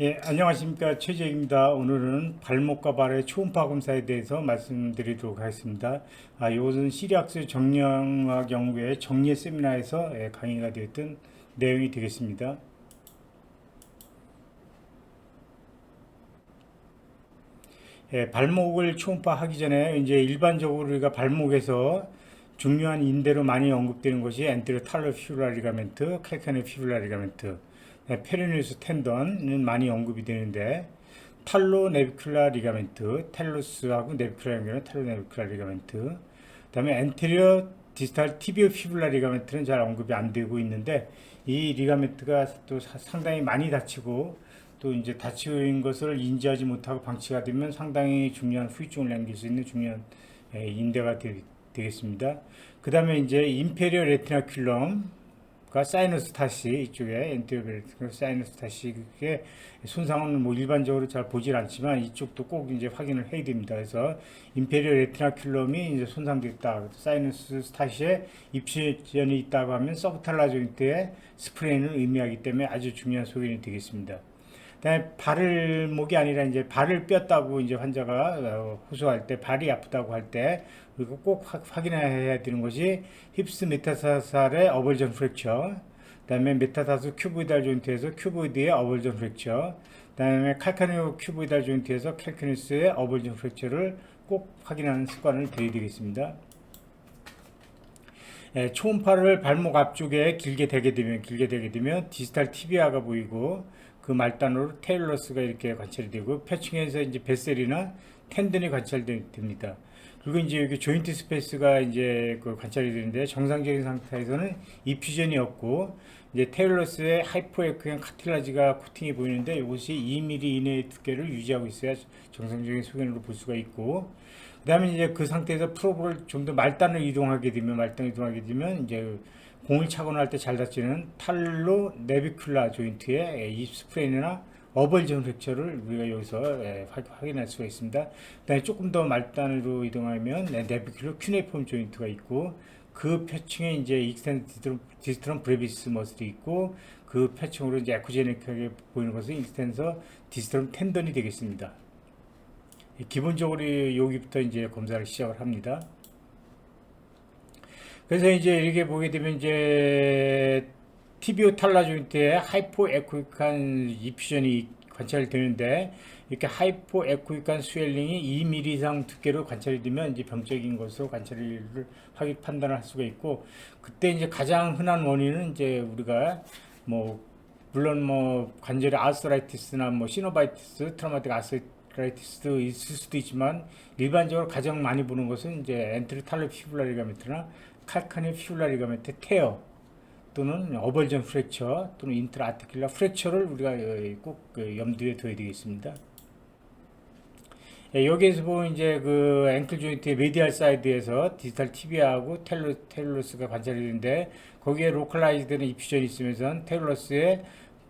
예, 안녕하십니까. 최재익입니다. 오늘은 발목과 발의 초음파 검사에 대해서 말씀드리도록 하겠습니다. 이것은 시리악스 정형학 연구의 정예 세미나에서 강의가 되었던 내용이 되겠습니다. 발목을 초음파하기 전에 이제 일반적으로 우리가 발목에서 중요한 인대로 많이 언급되는 것이 엔테리어 탈로 피뷸라 리가멘트, 칼카네 피뷸라 리가멘트, 페리뉴스 텐던은 많이 언급이 되는데 탈로 네비큘라 리가멘트, 텔로스하고 네비큘라 연결은 탈로 네비큘라 리가멘트, 그다음에 엔테리어 디스탈 티비오 피뷸라 리가멘트는 잘 언급이 안 되고 있는데 이 리가멘트가 또 상당히 많이 다치고 또 이제 다치는 것을 인지하지 못하고 방치가 되면 상당히 중요한 후유증을 남길 수 있는 중요한 인대가 되겠습니다. 그 다음에 이제 인페리어 레티나큘럼과 사이너스 타시 이쪽에 인테리어 사이너스 타시의 손상은 뭐 일반적으로 잘 보질 않지만 이쪽도 꼭 이제 확인을 해야 됩니다. 그래서 인페리어 레티나큘럼이 이제 손상됐다, 사이너스 타시에 입시전이 있다고 하면 서브탈라 조인트의 스프레인을 의미하기 때문에 아주 중요한 소견이 되겠습니다. 그다음에 발목이 아니라 이제 발을 뼈다고 이제 환자가 호소할 때 발이 아프다고 할 때 우리가 꼭 확인해야 되는 것이 힙스 메타타살의 어벌전 프랙처, 그다음에 메타타스 큐보이달 조인트에서 큐보이드의 어벌전 프랙처, 그다음에 칼카니오 큐보이달 조인트에서 칼카니스의 어벌전 프랙처를 꼭 확인하는 습관을 들여야 되겠습니다. 초음파를 발목 앞쪽에 길게 되게 되면 디지털 티비아가 보이고 그 말단으로 테일러스가 이렇게 관찰이 되고 표층에서 이제 뱃셀이나 텐든이 관찰됩니다. 그리고 이제 여기 조인트 스페이스가 이제 그 관찰이 되는데 정상적인 상태에서는 이퓨전이 없고 이제 테일러스의 하이포에크형 카틸라지가 코팅이 보이는데 이것이 2mm 이내의 두께를 유지하고 있어야 정상적인 소견으로 볼 수가 있고, 그다음에 이제 그 상태에서 프로브를 좀 더 말단을 이동하게 되면 이제 공을 차고 날 때 잘 닫히는 탈로 네비큘라 조인트의 이 스프레인이나 어벌전 프랙처를 우리가 여기서 확인할 수가 있습니다. 그다음에 조금 더 말단으로 이동하면 네비큘러 큐네폼 조인트가 있고 그 표층에 이제 익스텐드 디스트럼 브레비스 머슬이 있고 그 표층으로 이제 에코제닉하게 보이는 것은 익스텐서 디스트럼 텐던이 되겠습니다. 기본적으로 여기부터 이제 검사를 시작을 합니다. 그래서 이제 이렇게 보게 되면 이제 티비오 탈라 조인트에 하이포 에코익한 이퓨전이 관찰되는데 이렇게 하이포 에코익한 스웰링이 2mm 이상 두께로 관찰이 되면 이제 병적인 것으로 관찰을 확인 판단을 할 수가 있고, 그때 이제 가장 흔한 원인은 이제 우리가 뭐 물론 뭐 관절의 아스라이티스나 뭐 시노바이티스, 트라우마틱 아스라이티스도 있을 수도 있지만 일반적으로 가장 많이 보는 것은 이제 엔트리탈로 피뷸라 리가멘트나 칼카니오 피뷸라 리가멘트 테어 또는 어벌전 프랙처 또는 인트라아티큘라 프랙처를 우리가 꼭 염두에 둬야 되겠습니다. 여기에서 보면 이제 그 앵클 조인트의 메디알 사이드에서 디지털 티비아하고 텔로스가 관찰이 되는데 거기에 로컬라이즈되는 이퓨전이 있으면서 텔로스에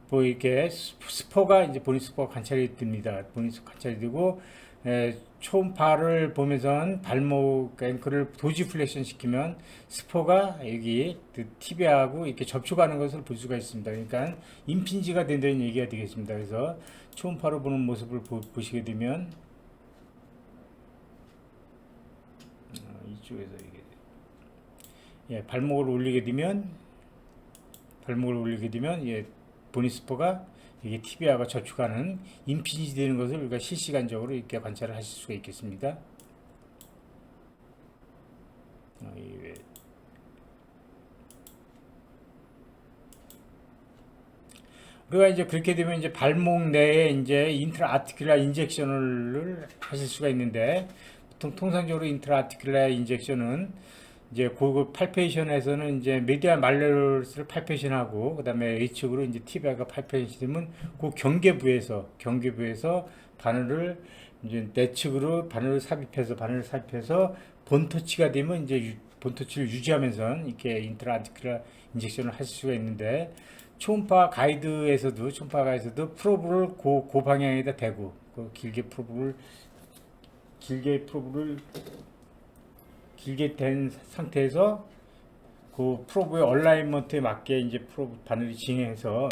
뭐 이렇게 스포가 이제 본인 스포가 관찰이 됩니다. 본인 스포 관찰이 되고 초음파를 보면서 발목 앵클을 도지 플렉션 시키면 스포가 여기 티비아하고 이렇게 접촉하는 것을 볼 수가 있습니다. 그러니까 임핀지가 된다는 얘기가 되겠습니다. 그래서 초음파로 보는 모습을 보시게 되면 이쪽에서 이게 발목을 올리게 되면 보니스포가 이게 티비아가 저축하는 임피지 되는 것을 우리가 실시간적으로 이렇게 관찰을 하실 수가 있겠습니다. 우리가 이제 그렇게 되면 이제 발목 내에 이제 인트라아티큘라 인젝션을 하실 수가 있는데 통상적으로 인트라아티큘라 인젝션은 이제 고급 팔페이션에서는 이제 메디al 말레로스를 팔페이션하고 그다음에 H축으로 이제 티비아가 팔페이션 되면 그 경계부에서 바늘을 이제 내측으로 바늘을 삽입해서 본터치가 되면 이제 본터치를 유지하면서 이렇게 인트라아티큘라 인젝션을 하실 수가 있는데 초음파 가이드에서도 프로브를 그 방향에다 대고 그 길게 된 상태에서 그 프로브의 얼라이먼트에 맞게 이제 프로브 바늘이 진행해서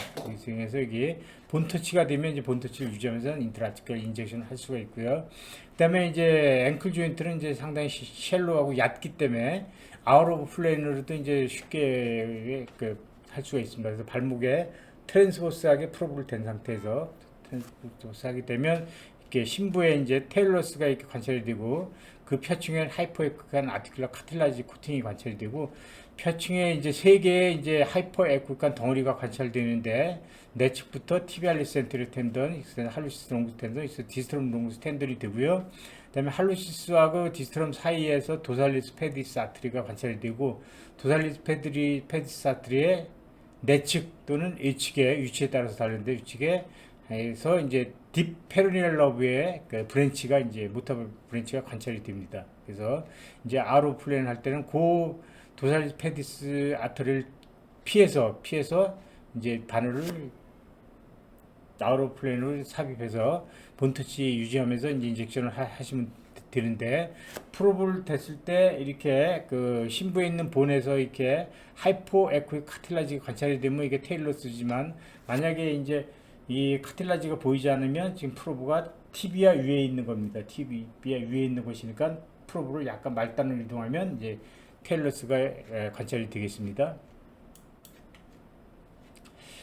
여기 본터치가 되면 이제 본터치를 유지하면서 인트라티컬 인젝션을 할 수가 있고요. 그다음에 이제 앵클 조인트는 이제 상당히 쉘로하고 얕기 때문에 아웃 오브 플레인으로도 이제 쉽게 할 수가 있습니다. 그래서 발목에 트랜스버스하게 프로브를 댄 상태에서 트랜스버스하게 되면 이렇게 심부에 이제 테일러스가 이렇게 관찰이 되고 그 표층에 하이퍼에쿠한 아티큘러 카틸라지 코팅이 관찰이 되고 표층에 이제 세 개의 이제 하이퍼에쿠한 덩어리가 관찰되는데 내측부터 티비알리스 엔테리어 텐던, 할루시스 롱스 텐던, 디스트럼 롱스 텐던이 되고요. 그다음에 할루시스하고 디스트럼 사이에서 도살리스 페디스 아트리가 관찰이 되고 도살리스 페디스 아트리의 내측 또는 이측의 위치에 따라서 다른데 위측에 해서 이제 딥 페로니얼 러브의 그 브랜치가 이제 모터 브랜치가 관찰이 됩니다. 그래서 이제 아로 플레인 할 때는 그 도살리스 페디스 아트리를 피해서 이제 바늘을 아로 플레인으로 삽입해서 본터치 유지하면서 이제 인젝션을 하시면 되는데 프로브를 됐을 때 이렇게 그 심부에 있는 본에서 이렇게 하이포 에쿠 카틸라지가 관찰이 되면 이게 테일러스지만 만약에 이제 이 카틸라지가 보이지 않으면 지금 프로브가 티비아 위에 있는 겁니다. 티비아 위에 있는 것이니까 프로브를 약간 말단으로 이동하면 이제 테일러스가 관찰이 되겠습니다.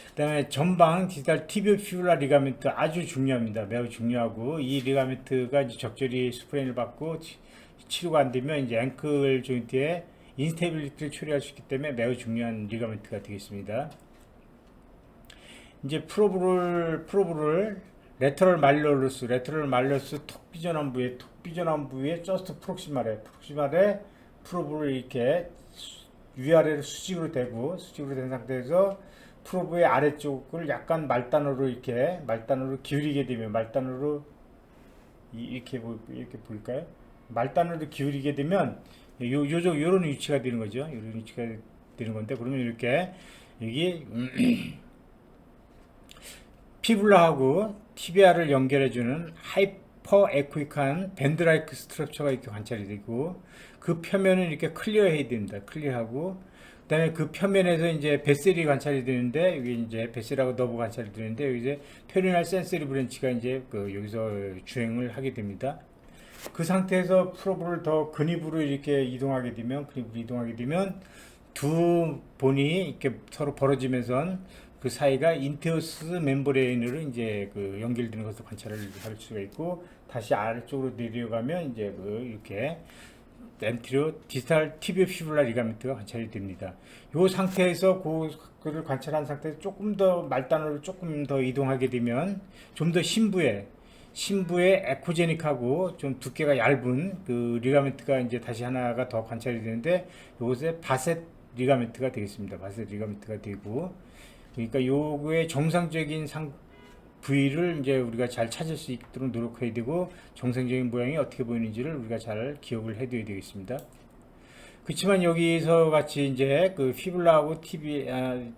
그 다음에 전방 디지털 티비오 피블라 리가멘트 아주 중요합니다. 매우 중요하고 이 리가멘트가 이제 적절히 스프레인을 받고 치료가 안 되면 이제 앵클 조인트의 인스테빌리티를 처리할 수 있기 때문에 매우 중요한 리가멘트가 되겠습니다. 이제 프로브를 레터럴 말러스 톡 비전한 부위에 저스트 프록시말에 프로브를 이렇게 위아래로 수직으로 된 상태에서 프로브의 아래쪽을 약간 말단으로 기울이게 되면 이렇게 보일까요? 말단으로 기울이게 되면 요런 위치가 되는 거죠. 요런 위치가 되는 건데 그러면 이렇게 여기 피블라하고 티비아를 연결해주는 하이퍼 에쿠익한 밴드라이크 스트럭처가 이렇게 관찰이 되고 그 표면은 이렇게 클리어해야 됩니다. 클리어하고 그다음에 그 표면에서 이제 베셀이 관찰이 되는데 여기 이제 베셀하고 너브 관찰이 되는데 여기 이제 페리널 센서리 브랜치가 이제 여기서 주행을 하게 됩니다. 그 상태에서 프로브를 더 근입으로 이렇게 이동하게 되면 두 본이 이렇게 서로 벌어지면서 그 사이가 인테오스 멤브레인으로 이제 연결되는 것을 관찰을 할 수가 있고 다시 아래쪽으로 내려가면 이제 이렇게 엔티리어 디지털 티비오 피블라 리가멘트가 관찰이 됩니다. 이 상태에서 그를 관찰한 상태에서 조금 더 말단으로 조금 더 이동하게 되면 좀 더 심부에 에코제닉하고 좀 두께가 얇은 그 리가멘트가 이제 다시 하나가 더 관찰이 되는데 이것에 바셋 리가멘트가 되겠습니다. 바셋 리가멘트가 되고 그러니까 요거의 정상적인 부위를 이제 우리가 잘 찾을 수 있도록 노력해야 되고 정상적인 모양이 어떻게 보이는지를 우리가 잘 기억을 해둬야 되겠습니다. 그렇지만 여기서 같이 이제 그 피블라하고 티비아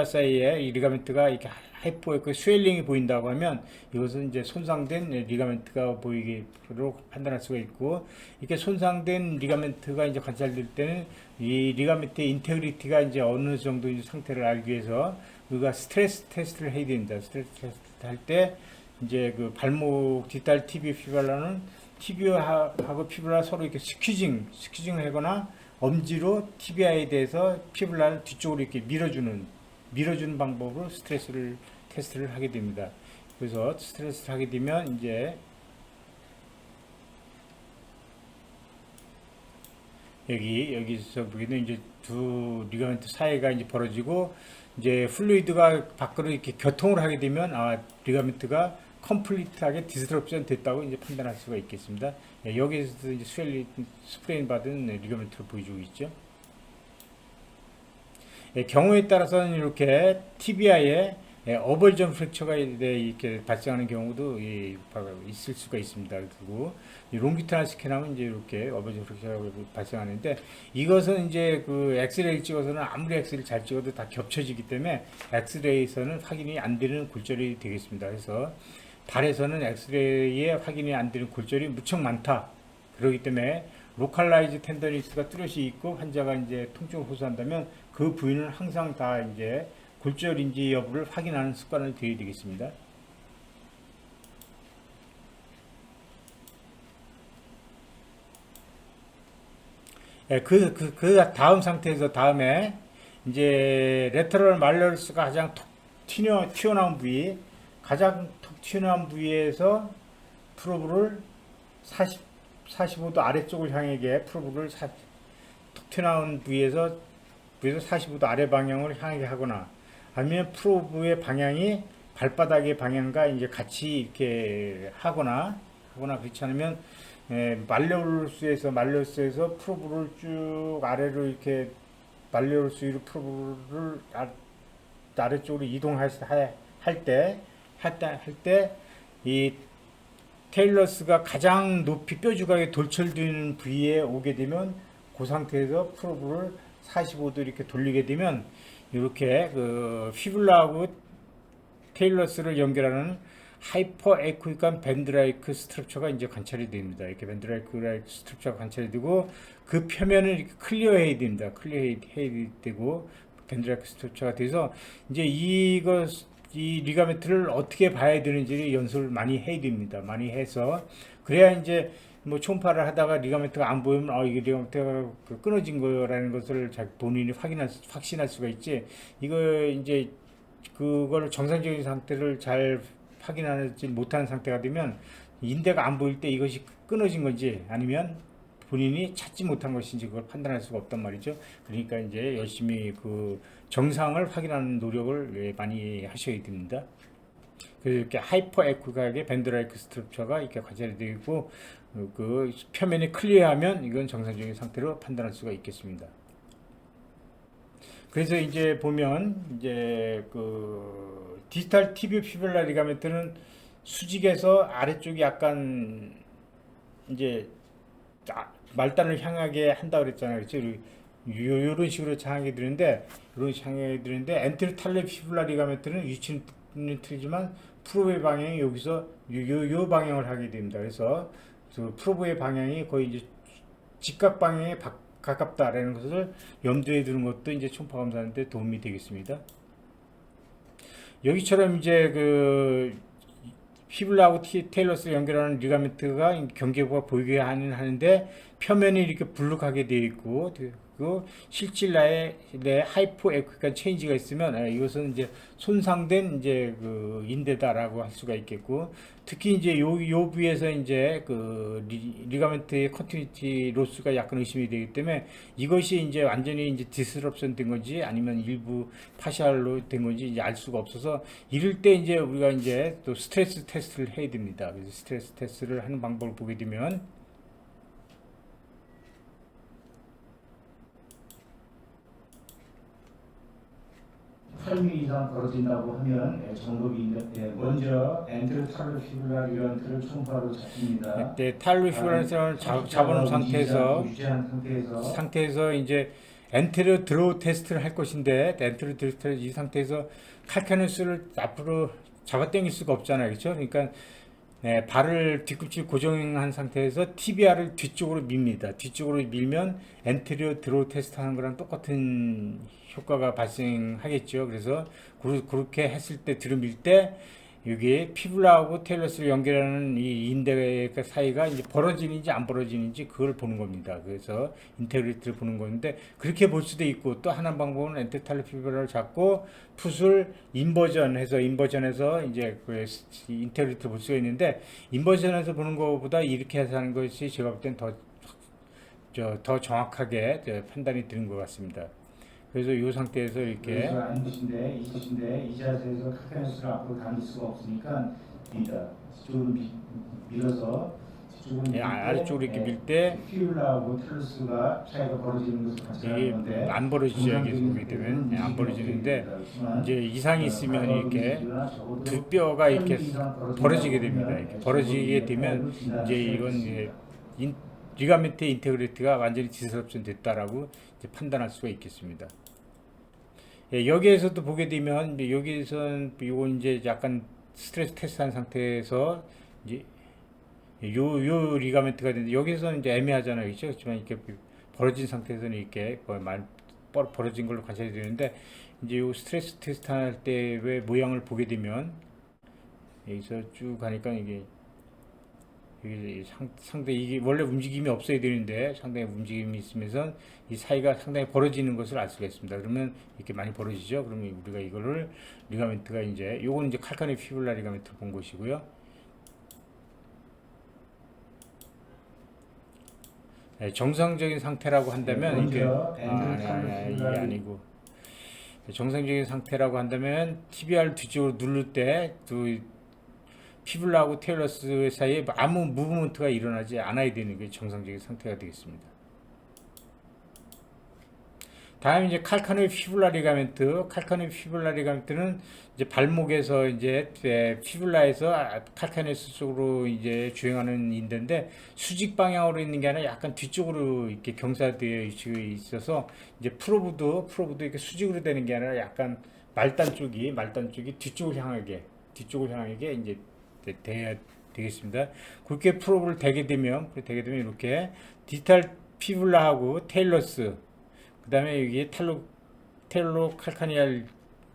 사이에 이 리가멘트가 이렇게 하이포에 스웰링이 보인다고 하면 이것은 이제 손상된 리가멘트가 보이기로 판단할 수가 있고 이렇게 손상된 리가멘트가 이제 관찰될 때는 이 리가멘트의 인테그리티가 이제 어느 정도 상태를 알기 위해서 우리가 스트레스 테스트를 해야 됩니다. 스트레스 테스트 할 때 이제 그 발목 뒷달 티비오 피블라는 티비오하고 피블라 서로 이렇게 스퀴징을 하거나 엄지로 티비아에 대해서 피블라를 뒤쪽으로 이렇게 밀어주는 방법으로 테스트를 하게 됩니다. 그래서 스트레스를 하게 되면 이제 여기서 보기는 이제 두 리가멘트 사이가 이제 벌어지고 이제 플루이드가 밖으로 이렇게 교통을 하게 되면 리가멘트가 컴플리트하게 디스트럭션 됐다고 이제 판단할 수가 있겠습니다. 여기에서 이제 스프레인 받은 리가멘트를 보여주고 있죠. 경우에 따라서는 이렇게 티비아에 어벌전 프랙처가 이렇게 발생하는 경우도 있을 수가 있습니다. 그리고 롱기트널 스캔하면 이제 이렇게 어벌전 프랙처가 발생하는데 이것은 이제 그 엑스레이를 찍어서는 아무리 엑스레이를 잘 찍어도 다 겹쳐지기 때문에 엑스레이에서는 확인이 안 되는 골절이 되겠습니다. 그래서 발에서는 엑스레이에 확인이 안 되는 골절이 무척 많다. 그렇기 때문에 로컬라이즈 텐더니스가 뚜렷이 있고 환자가 이제 통증을 호소한다면 그 부위는 항상 다 이제 골절인지 여부를 확인하는 습관을 들여야 되겠습니다. 예, 그 다음 상태에서 다음에 이제 레터럴 말러스가 가장 톡 튀어나온 부위, 가장 톡 튀어나온 부위에서 프로브를 45도 아래쪽을 향하게 프로브를 톡 튀어나온 부위에서 45도 아래 방향을 향하게 하거나 아니면 프로브의 방향이 발바닥의 방향과 이제 같이 이렇게 하거나 그렇지 않으면 말레우스에서 프로브를 쭉 아래로 이렇게 말레우스 위로 프로브를 아래쪽으로 이동할 때 이 테일러스가 가장 높이 뼈주각에 돌철되는 부위에 오게 되면 그 상태에서 프로브를 45도 이렇게 돌리게 되면 이렇게 그 피블라하고 테일러스를 연결하는 하이퍼 에쿠이칸 밴드라이크 스트럭처가 이제 관찰이 됩니다. 이렇게 밴드라이크 스트럭처가 관찰이 되고 그 표면을 이렇게 클리어해야 됩니다. 클리어해야 되고 밴드라이크 스트럭처가 돼서 이제 이 리가멘트를 어떻게 봐야 되는지를 연습을 많이 해야 됩니다. 많이 해서 그래야 이제 뭐 초음파를 하다가 리가멘트가 안 보이면 이게 리가멘트가 끊어진 거라는 것을 본인이 확신할 수가 있지. 이거 이제 그걸 정상적인 상태를 잘 확인하지 못하는 상태가 되면 인대가 안 보일 때 이것이 끊어진 건지 아니면 본인이 찾지 못한 것인지 그걸 판단할 수가 없단 말이죠. 그러니까 이제 열심히 그 정상을 확인하는 노력을 많이 하셔야 됩니다. 그래서 이렇게 하이퍼 에쿠각의 밴드라이크 스트럭처가 이렇게 관찰이 되고 그 표면이 클리어하면 이건 정상적인 상태로 판단할 수가 있겠습니다. 그래서 이제 보면 이제 그 디지털 티비오 피블라 리가멘트는 수직에서 아래쪽이 약간 이제 말단을 향하게 한다 그랬잖아요. 그렇죠? 이런 식으로 향하게 되는데 엔테로 탈레 피블라 리가멘트는 위치는 틀리지만 프로브의 방향이 여기서 요 방향을 하게 됩니다. 그래서 그 프로브의 방향이 거의 이제 직각 방향에 가깝다라는 것을 염두에 두는 것도 이제 초음파 검사하는데 도움이 되겠습니다. 여기처럼 이제 그 피블라하고 테일러스를 연결하는 리가멘트가 경계부가 보이게 하는데 표면이 이렇게 불룩하게 되어 있고 그 실질라에 하이포 에쿠이칸 체인지가 있으면 이것은 이제 손상된 이제 그 인대다라고 할 수가 있겠고 특히 이제 요 부위에서 이제 그 리가멘트의 컨티뉴티 로스가 약간 의심이 되기 때문에 이것이 이제 완전히 이제 디스럽션 된 건지 아니면 일부 파시알로 된 건지 이제 알 수가 없어서 이럴 때 이제 우리가 이제 또 스트레스 테스트를 해야 됩니다. 그래서 스트레스 테스트를 하는 방법을 보게 되면 8mm 이상 벌어진다고 하면 정도가 있는데 먼저 엔테로 탈로 피블라 리가멘트를 초음파로 잡습니다. 탈로 피블라를 잡아놓은 상태에서 이제 엔테로 드로우 테스트를 할 것인데 엔테로 드로우 테스트 이 상태에서 칼카누스를 앞으로 잡아당길 수가 없잖아요. 그렇죠? 그러니까 발을 뒤꿈치 고정한 상태에서 티비아를 뒤쪽으로 밉니다. 뒤쪽으로 밀면 엔테리어 드로우 테스트 하는 거랑 똑같은 효과가 발생하겠죠. 그래서 그렇게 했을 때 들어밀 때 여기 피블라하고 테일러스를 연결하는 이 인대 사이가 이제 벌어지는지 안 벌어지는지 그걸 보는 겁니다. 그래서 인테그리티를 보는 건데 그렇게 볼 수도 있고 또 하나 방법은 엔테탈로 피블라를 잡고 풋을 인버전해서 이제 그 인테그리티를 볼 수가 있는데 인버전해서 보는 것보다 이렇게 해서 하는 것이 제가 볼 땐 더 정확하게 판단이 드는 것 같습니다. 그래서 이 상태에서 이렇게 이 자세에서 카카누스를 앞으로 당길 수가 없으니까 이쪽으로 밀어서 아래쪽으로 이렇게 밀 때 피블라하고 텔루스가 차이가 벌어지는 것을 관찰하는 건데 안 벌어지죠. 이게 보게 되면 안 벌어지는데 이제 이상이 있으면 이렇게 두 뼈가 이렇게 벌어지게 됩니다. 이렇게 벌어지게 되면 이제 이건 리가멘트 인테그리티가 완전히 디스럽션 됐다라고 이제 판단할 수가 있겠습니다. 여기에서도 보게 되면 여기서는 이건 이제 약간 스트레스 테스트한 상태에서 이제 요 리가멘트가 되는데 여기서는 이제 애매하잖아요. 그렇죠? 그렇지만 이렇게 벌어진 상태에서는 이렇게 벌어진 걸로 관찰이 되는데 이제 요 스트레스 테스트 할 때 왜 모양을 보게 되면 여기서 쭉 가니까 이게 상당히 이게 원래 움직임이 없어야 되는데 상당히 움직임이 있으면서 이 사이가 상당히 벌어지는 것을 알 수가 있습니다. 그러면 이렇게 많이 벌어지죠. 그러면 우리가 이거를 리가멘트가 이제 요건 이제 칼카네 피블라 리가멘트를 본 것이고요. 네, 정상적인 상태라고 한다면 이게 이게 아니고 정상적인 상태라고 한다면 TBR 뒤쪽으로 누를 때또 피블라하고 테일러스 사이에 아무 무브먼트가 일어나지 않아야 되는 게 정상적인 상태가 되겠습니다. 다음 이제 칼카네 피블라 리가멘트. 칼카네 피블라 리가멘트는 이제 발목에서 이제 피블라에서 칼카네스 쪽으로 이제 주행하는 인대인데 수직 방향으로 있는 게 아니라 약간 뒤쪽으로 이렇게 경사되어 있어서 이제 프로브도 이렇게 수직으로 되는 게 아니라 약간 말단 쪽이 뒤쪽을 향하게 이제 돼야 되겠습니다. 그렇게 프로브를 대게 되면 이렇게 디지털 피블라하고 테일러스 그 다음에 여기 텔로 칼카니알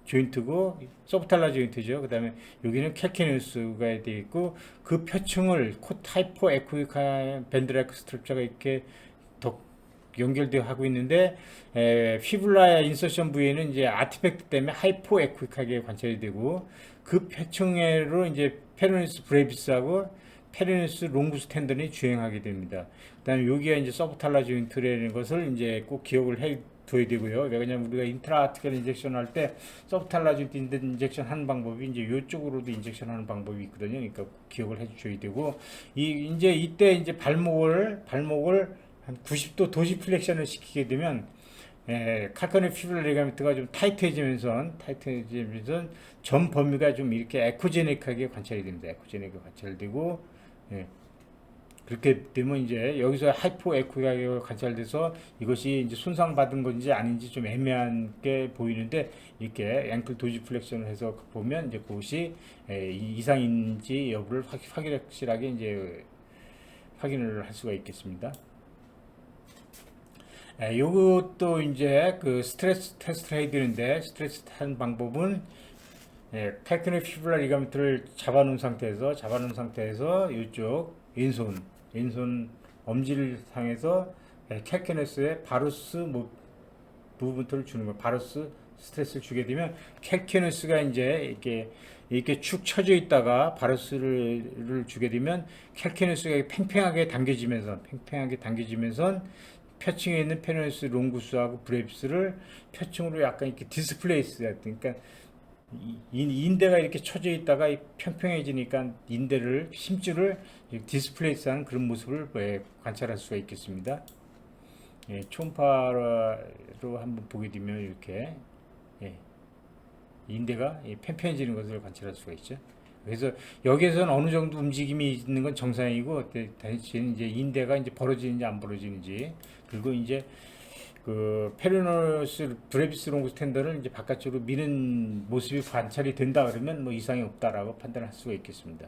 조인트고 서브탈라 조인트죠. 그 다음에 여기는 캘키뉴스가 되어 있고 그 표층을 하이포 에코이카 밴드라이크 스트럭처가 이렇게 연결되어 하고 있는데 피블라의 인서션 부위에는 이제 아티팩트 때문에 하이포 에코이카게 관찰이 되고 그 표층으로 이제 페로니스 브레비스하고 페로니스 롱구스 텐던이 주행하게 됩니다. 그다음에 여기가 이제 서브탈라 조인트라는 것을 이제 꼭 기억을 해 둬야 되고요. 왜냐하면 우리가 인트라아티컬 인젝션 할 때 서브탈라 조인트 인젝션 하는 방법이 이제 이쪽으로도 인젝션 하는 방법이 있거든요. 그러니까 꼭 기억을 해 주셔야 되고 이때 이제 발목을 한 90도 도시 플렉션을 시키게 되면 칼카네 피블라 리가멘트가 좀 타이트해지면서 전 범위가 좀 이렇게 에코제닉하게 관찰이 됩니다. 에코제닉하게 관찰되고 그렇게 되면 이제 여기서 하이포 에코가 관찰돼서 이것이 이제 손상받은 건지 아닌지 좀 애매하게 보이는데 이렇게 앵클 도지 플렉션을 해서 보면 이제 그것이 이상인지 여부를 확실하게 이제 확인을 할 수가 있겠습니다. 요것도 이제 그 스트레스 테스트를 해야 되는데 스트레스 하는 방법은 칼카네 피블라 리가멘트를 잡아놓은 상태에서 이쪽 왼손 엄지를 향해서 캘키네스에 바루스 무브먼트를 주는 거예요. 바루스 스트레스를 주게 되면 캘키네스가 이제 이렇게 축 처져 있다가 바루스를 주게 되면 캘키네스가 팽팽하게 당겨지면서 표층에 있는 페노니스 롱구스하고 브레비스를 표층으로 약간 이렇게 디스플레이스, 그러니까 인대가 이렇게 쳐져 있다가 평평해지니까 힘줄을 디스플레이스하는 그런 모습을 관찰할 수가 있겠습니다. 초음파로 한번 보게 되면 이렇게 인대가 팽팽해지는 것을 관찰할 수가 있죠. 그래서 여기에서는 어느 정도 움직임이 있는 건 정상이고 대신 이제 인대가 이제 벌어지는지 안 벌어지는지, 그리고 이제 그 페르노스 브레비스 롱구스 텐더를 이제 바깥쪽으로 미는 모습이 관찰이 된다 그러면 뭐 이상이 없다라고 판단할 수가 있겠습니다.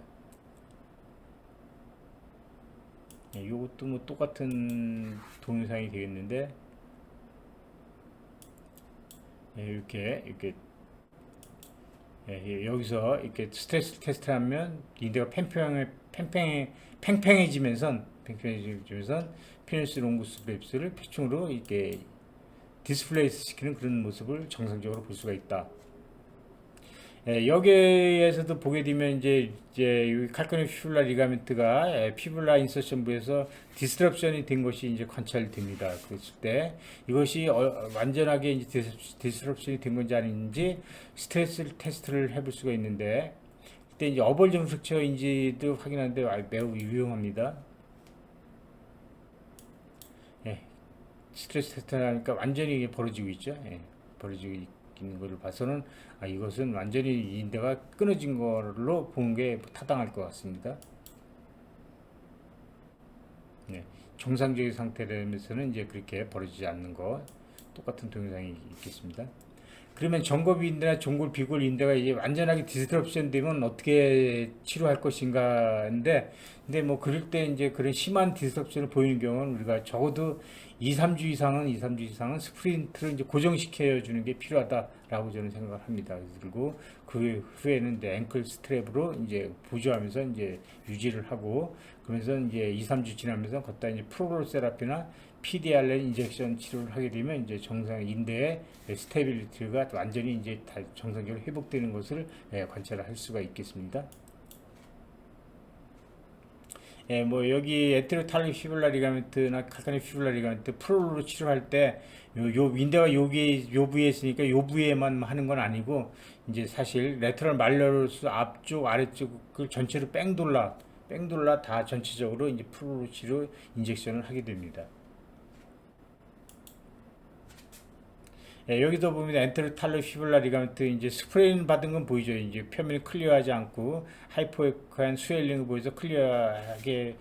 이것도 뭐 똑같은 동영상이 되겠는데 이렇게 여기서 이렇게 스트레스 테스트를 하면 인대가 팽팽해지면서 페니스 롱구스 브레비스를 표층으로 이렇게 디스플레이스 시키는 그런 모습을 정상적으로 볼 수가 있다. 여기에서도 보게 되면 이제 칼카네 피블라 리가멘트가 피블라 인서션 부에서 디스트럽션이 된 것이 이제 관찰됩니다. 그랬을 때 이것이 완전하게 이제 디스트럽션이 된 건지 아닌지 스트레스 테스트를 해볼 수가 있는데, 그때 이제 어벌전 스트럭처인지도 확인하는데 매우 유용합니다. 스트레스 테스트를 하니까 완전히 벌어지고 있죠. 벌어지고 있는 것을 봐서는 이것은 완전히 인대가 끊어진 걸로 보는 게 타당할 것 같습니다. 정상적인 상태라면서는 이제 그렇게 벌어지지 않는 거 똑같은 동영상이 있겠습니다. 그 그러면 정골 인대나 종골 비골 인대가 이제 완전하게 디스트럽션 되면 어떻게 치료할 것인가인데, 근데 뭐 그럴 때 이제 그런 심한 디스트럽션을 보이는 경우는 우리가 적어도 2, 3주 이상은 스프린트를 이제 고정시켜 주는 게 필요하다라고 저는 생각을 합니다. 그리고 그 후에는 이제 앵클 스트랩으로 이제 보조하면서 이제 유지를 하고, 그러면서 이제 2, 3주 지나면서 걷다 이제 프로롤 세라피나 PDRN 인젝션 치료를 하게 되면 이제 정상 인대의 스테빌리티가 완전히 이제 다 정상적으로 회복되는 것을 관찰할 수가 있겠습니다. 예, 뭐 여기 에테로탈릭 피블라 리가멘트나 칼카닉 피블라 리가멘트 프로로 치료할 때 요 인대가 여기 요 부위에 있으니까 요 부위에만 하는 건 아니고, 이제 사실 레터럴 말러스 앞쪽 아래쪽을 전체로 뺑돌라 다 전체적으로 이제 프로로 치료 인젝션을 하게 됩니다. 예, 여기도 보면 엔테로탈릭 피블라 리가멘트 이제 스프레인 받은 건 보이죠. 이제 표면이 클리어하지 않고 하이포에크한 스웰링을 보여서 클리어하게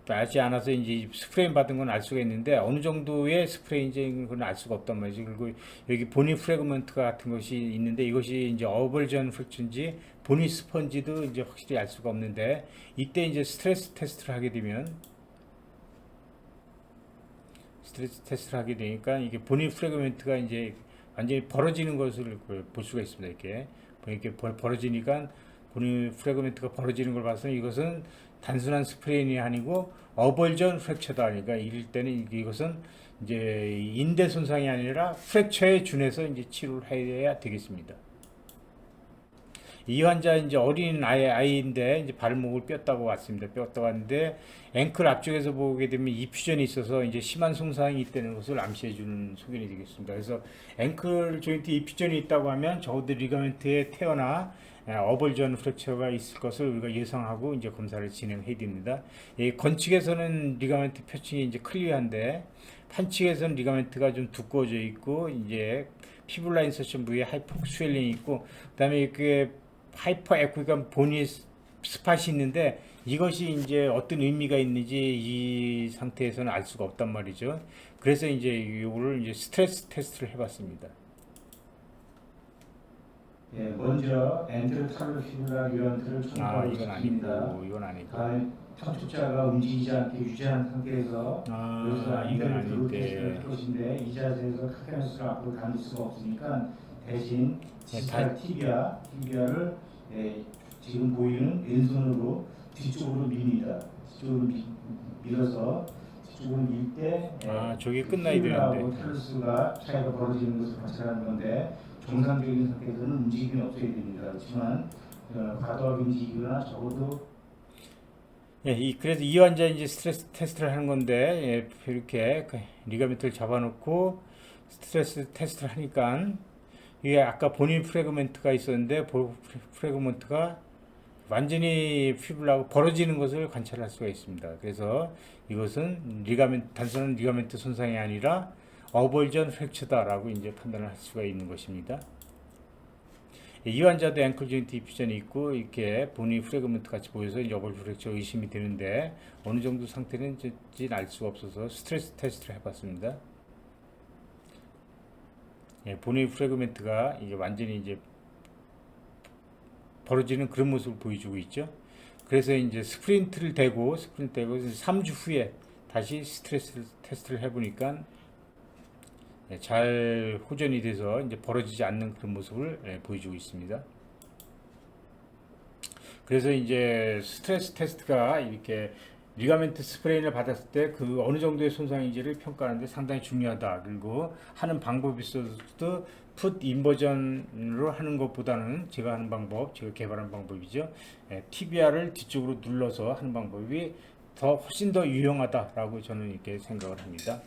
나지 않아서 이제 스프레인 받은 건 알 수가 있는데, 어느 정도의 스프레인인지는 그건 알 수가 없단 말이죠. 그리고 여기 보니 프래그먼트 같은 것이 있는데, 이것이 이제 어벌전 프랙처인지 보니 스펀지도 이제 확실히 알 수가 없는데, 이때 이제 스트레스 테스트를 하게 되니까 이게 보니 프래그먼트가 이제 완전히 벌어지는 것을 볼 수가 있습니다. 이렇게 벌어지니까 보니 프래그먼트가 벌어지는 걸 봐서는 이것은 단순한 스프레인이 아니고 어벌전 프랙처다. 그러니까 이럴 때는 이것은 이제 인대 손상이 아니라 프랙처에 준해서 이제 치료를 해야 되겠습니다. 이 환자 이제 어린 아이인데 이제 발목을 뼈다고 왔습니다. 뼈다고 왔는데 앵클 앞쪽에서 보게 되면 이퓨전이 있어서 이제 심한 손상이 있다는 것을 암시해 주는 소견이 되겠습니다. 그래서 앵클 조인트 이퓨전이 있다고 하면 적어도 리가멘트의 테어나 어벌전 프랙처가 있을 것을 우리가 예상하고 이제 검사를 진행해야 됩니다. 건측에서는 리가멘트 표층이 이제 클리어한데, 판측에서는 리가멘트가 좀 두꺼워져 있고, 이제 피블라 인서션 부위에 하이퍼 스웰링이 있고, 그다음에 그 하이퍼 에쿠이가 보니 스팟이 있는데, 이것이 이제 어떤 의미가 있는지 이 상태에서는 알 수가 없단 말이죠. 그래서 이제 이거를 이제 스트레스 테스트를 해봤습니다. 예, 먼저 엔테로탈로 피블라 리가멘트를 이건 촉입니다. 아니고, 이건 아니고. 다음에 척추자가 움직이지 않게 유지한 상태에서 여기서 이건 인테로트로 아닌데. 테스트를 할 것인데, 이 자세에서 카테나스를 앞으로 당길 수가 없으니까 대신 디지털 티비아를 지금 보이는 왼손으로 뒤쪽으로 밉니다. 뒤쪽으로 밀어서 뒤쪽으로 밀 때 저게 끝나야 되는데. 텔루스가 차이가 벌어지는 것을 관찰하는 건데, 정상적인 상태에서는 움직임이 없어야 됩니다. 그렇지만 과도하게 움직이거나 적어도 그래서 이 환자 이제 스트레스 테스트를 하는 건데, 이렇게 리가멘트를 잡아놓고 스트레스 테스트를 하니까, 이게 아까 보니 프래그먼트가 있었는데 프래그먼트가 완전히 피블라하고 벌어지는 것을 관찰할 수가 있습니다. 그래서 이것은 단순한 리가멘트 손상이 아니라 어벌전 프랙처다라고 이제 판단을 할 수가 있는 것입니다. 이 환자도 앵클 조인트 디퓨전이 있고, 이렇게 보니 프래그먼트 같이 보여서 이제 어벌 프랙처 의심이 되는데, 어느 정도 상태는 알 수가 없어서 스트레스 테스트를 해봤습니다. 보니 프래그먼트가 이제 완전히 이제 벌어지는 그런 모습을 보여주고 있죠. 그래서 이제 스프린트를 대고 3주 후에 다시 스트레스 테스트를 해보니까 잘 호전이 돼서 이제 벌어지지 않는 그런 모습을 보여주고 있습니다. 그래서 이제 스트레스 테스트가 이렇게 리가멘트 스프레인을 받았을 때 그 어느 정도의 손상인지를 평가하는데 상당히 중요하다. 그리고 하는 방법이 있어도 풋 인버전으로 하는 것보다는 제가 개발한 방법이죠. TBR을 뒤쪽으로 눌러서 하는 방법이 훨씬 더 유용하다라고 저는 이렇게 생각을 합니다.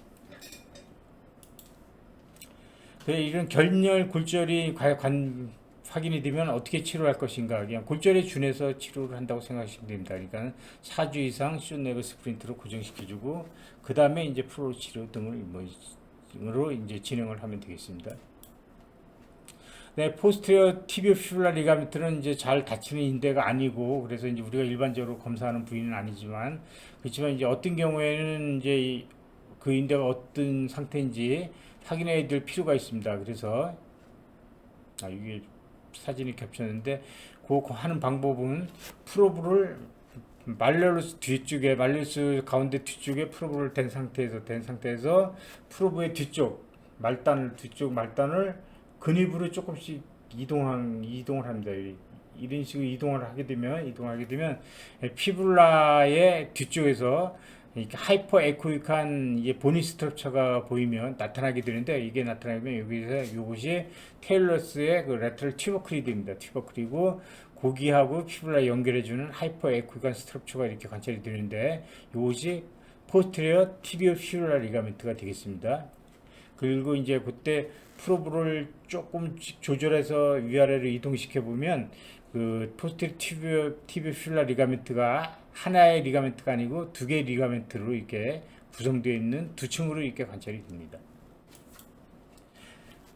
이런 결렬 골절이 확인이 되면 어떻게 치료할 것인가, 그냥 골절에 준해서 치료를 한다고 생각하시면 됩니다. 그러니까 4주 이상 쇼네그 스프린트로 고정시켜주고, 그 다음에 이제 프로 치료 등으로 이제 진행을 하면 되겠습니다. 포스테리어 티비오 피블라 리가멘트는 이제 잘 다치는 인대가 아니고, 그래서 이제 우리가 일반적으로 검사하는 부위는 아니지만, 그렇지만 이제 어떤 경우에는 이제 그 인대가 어떤 상태인지 확인해야 될 필요가 있습니다. 그래서 이게 사진이 겹쳤는데 그 하는 방법은 프로브를 말레로스 뒤쪽에 말레로스 가운데 뒤쪽에 프로브를 댄 상태에서 프로브의 뒤쪽 말단을 근입으로 조금씩 이동을 합니다. 이런 식으로 이동을 하게 되면 피불라의 뒤쪽에서 이렇게 하이퍼 에코익한 보니 스트럭처가 보이면 나타나게 되는데, 이게 나타나면 여기서 이것이 테일러스의 그 레터럴 튜버클이드입니다. 튜버클이고 고기하고 피불라 연결해주는 하이퍼 에코익한 스트럭처가 이렇게 관찰이 되는데, 이것이 포스테리어 티비오 피불라 리가멘트가 되겠습니다. 그리고 이제 그때 프로브를 조금 조절해서 위아래로 이동시켜 보면 그 포스테리어 티비오 피불라 리가멘트가 하나의 리가멘트가 아니고 두 개의 리가멘트로 이렇게 구성되어 있는 두 층으로 이렇게 관찰이 됩니다.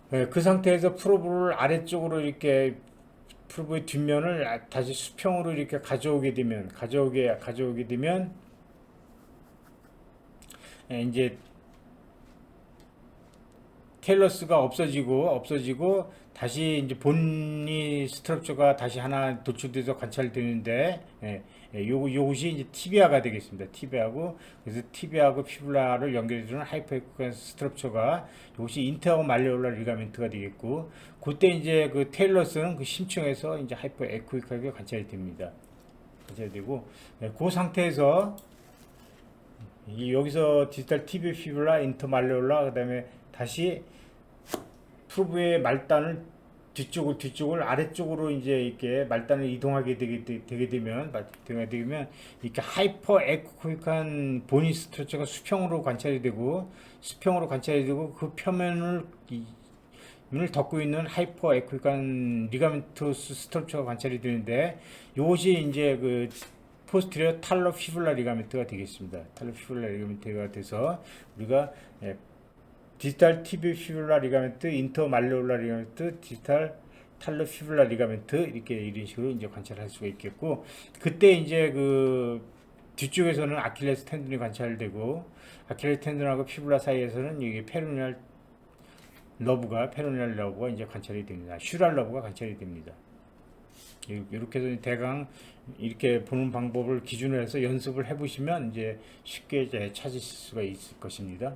그 상태에서 프로브를 아래쪽으로 이렇게 프로브의 뒷면을 다시 수평으로 이렇게 가져오게 되면 이제 테일러스가 없어지고 다시 이제 본니 스트럭처가 다시 하나 도출돼서 관찰되는데, 요것이 이제 티비아가 되겠습니다. 그래서 티비아하고 피불라를 연결해주는 하이퍼에코익한 스트럭처가 요것이 인터하고 말레올라 리가멘트가 되겠고, 그때 이제 그 테일러스는 그 심층에서 이제 하이퍼에코익하게 관찰이 됩니다. 관찰되고, 그 상태에서 여기서 디지털 티비 피불라, 인터 말레올라, 그다음에 다시 프로브의 말단을 뒤쪽을 아래쪽으로 이제 이렇게 말단을 이동하게 되게 되면 이렇게 하이퍼 에코익한 보니 스트럭처가 수평으로 관찰이 되고 그 표면을 덮고 있는 하이퍼 에코익한 리가멘토스 스트럭처가 관찰이 되는데, 이것이 이제 그 포스테리어 탈로 피불라 리가멘트가 되겠습니다. 탈로 피불라 리가멘트가 돼서 우리가 디지털 티비 피불라 리가멘트, 인터 말레올라 리가멘트, 디지털 탈로 피불라 리가멘트 이런 식으로 이제 관찰할 수가 있겠고, 그때 이제 그 뒤쪽에서는 아킬레스 텐든이 관찰되고, 아킬레스 텐든하고 피불라 사이에서는 이게 페로니알 러브가 이제 관찰이 됩니다. 슈랄 러브가 관찰이 됩니다. 이렇게 해서 대강 이렇게 보는 방법을 기준으로 해서 연습을 해보시면 이제 쉽게 이제 찾으실 수가 있을 것입니다.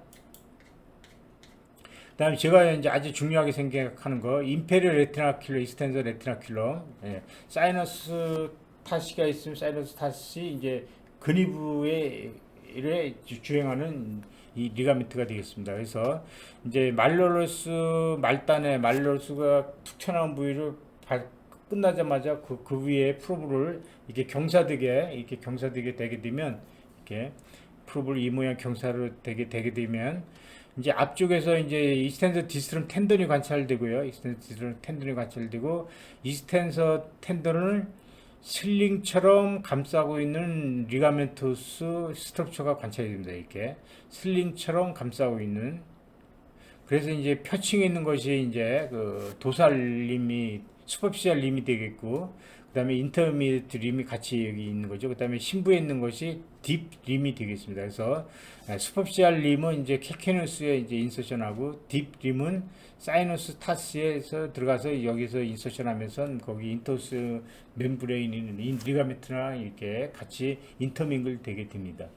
그다음에 제가 이제 아주 중요하게 생각하는 거, 임페리얼 레티나 킬러, 익스텐서 레티나 킬러, 사이너스 타시가 있으면 사이너스 타시 이제 근위부에 주행하는 이 리가멘트가 되겠습니다. 그래서 이제 말레로스가 툭 튀어나온 부위를 끝나자마자 그 위에 프로브를 이렇게 경사되게 되게 되면, 이렇게 프로브를 이 모양 경사로 되게 되면 이제 앞쪽에서 이제 이스텐서 디스트럼 텐던이 관찰되고요. 이스텐서 텐던을 슬링처럼 감싸고 있는 리가멘토스 스트럭처가 관찰이 됩니다. 이렇게 슬링처럼 감싸고 있는. 그래서 이제 표층에 있는 것이 이제 그 도살림이 슈퍼피시얼 림이 되겠고, 그 다음에 인터미디트 림이 같이 여기 있는 거죠. 그 다음에 심부에 있는 것이 딥 림이 되겠습니다. 그래서 슈퍼피시얼 림은 이제 캐케누스에 이제 인서션하고, 딥 림은 사이너스 타스에서 들어가서 여기서 인서션하면서 거기 인터스 멤브레인 리가멘트랑 이렇게 같이 인터밍글 되게 됩니다.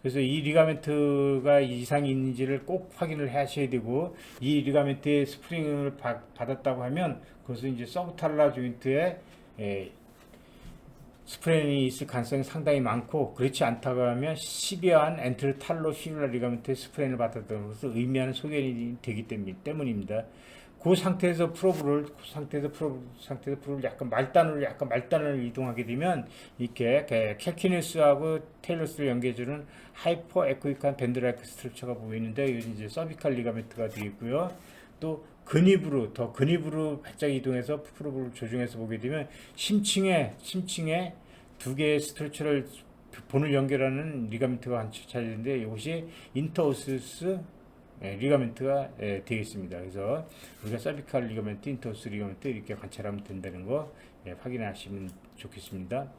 그래서 이 리가멘트가 이상이 있는지를 꼭 확인을 하셔야 되고, 이 리가멘트의 스프링을 받았다고 하면 그것은 이제 서브탈라 조인트에 스프레인이 있을 가능성이 상당히 많고, 그렇지 않다고 하면 시비한 엔트로탈로 피불라 리가멘트의 스프레인을 받았다는 것을 의미하는 소견이 되기 때문입니다. 그 상태에서 프로브를 약간 말단을 이동하게 되면 이렇게 캘키뉴스하고 테일러스를 연결해주는 하이퍼 에코익한 밴드라이크 스트럭처가 보이는데, 이건 이제 서비칼 리가멘트가 되겠고요. 또 근입으로 바짝 이동해서 프로브를 조정해서 보게 되면 심층에 두 개의 스트럭처를 본을 연결하는 리가멘트가 관찰되는데, 이것이 인터오스스 리가멘트가 되겠습니다. 그래서 우리가 서비칼 리가멘트, 인터오스 리가멘트 이렇게 관찰하면 된다는 거 확인하시면 좋겠습니다.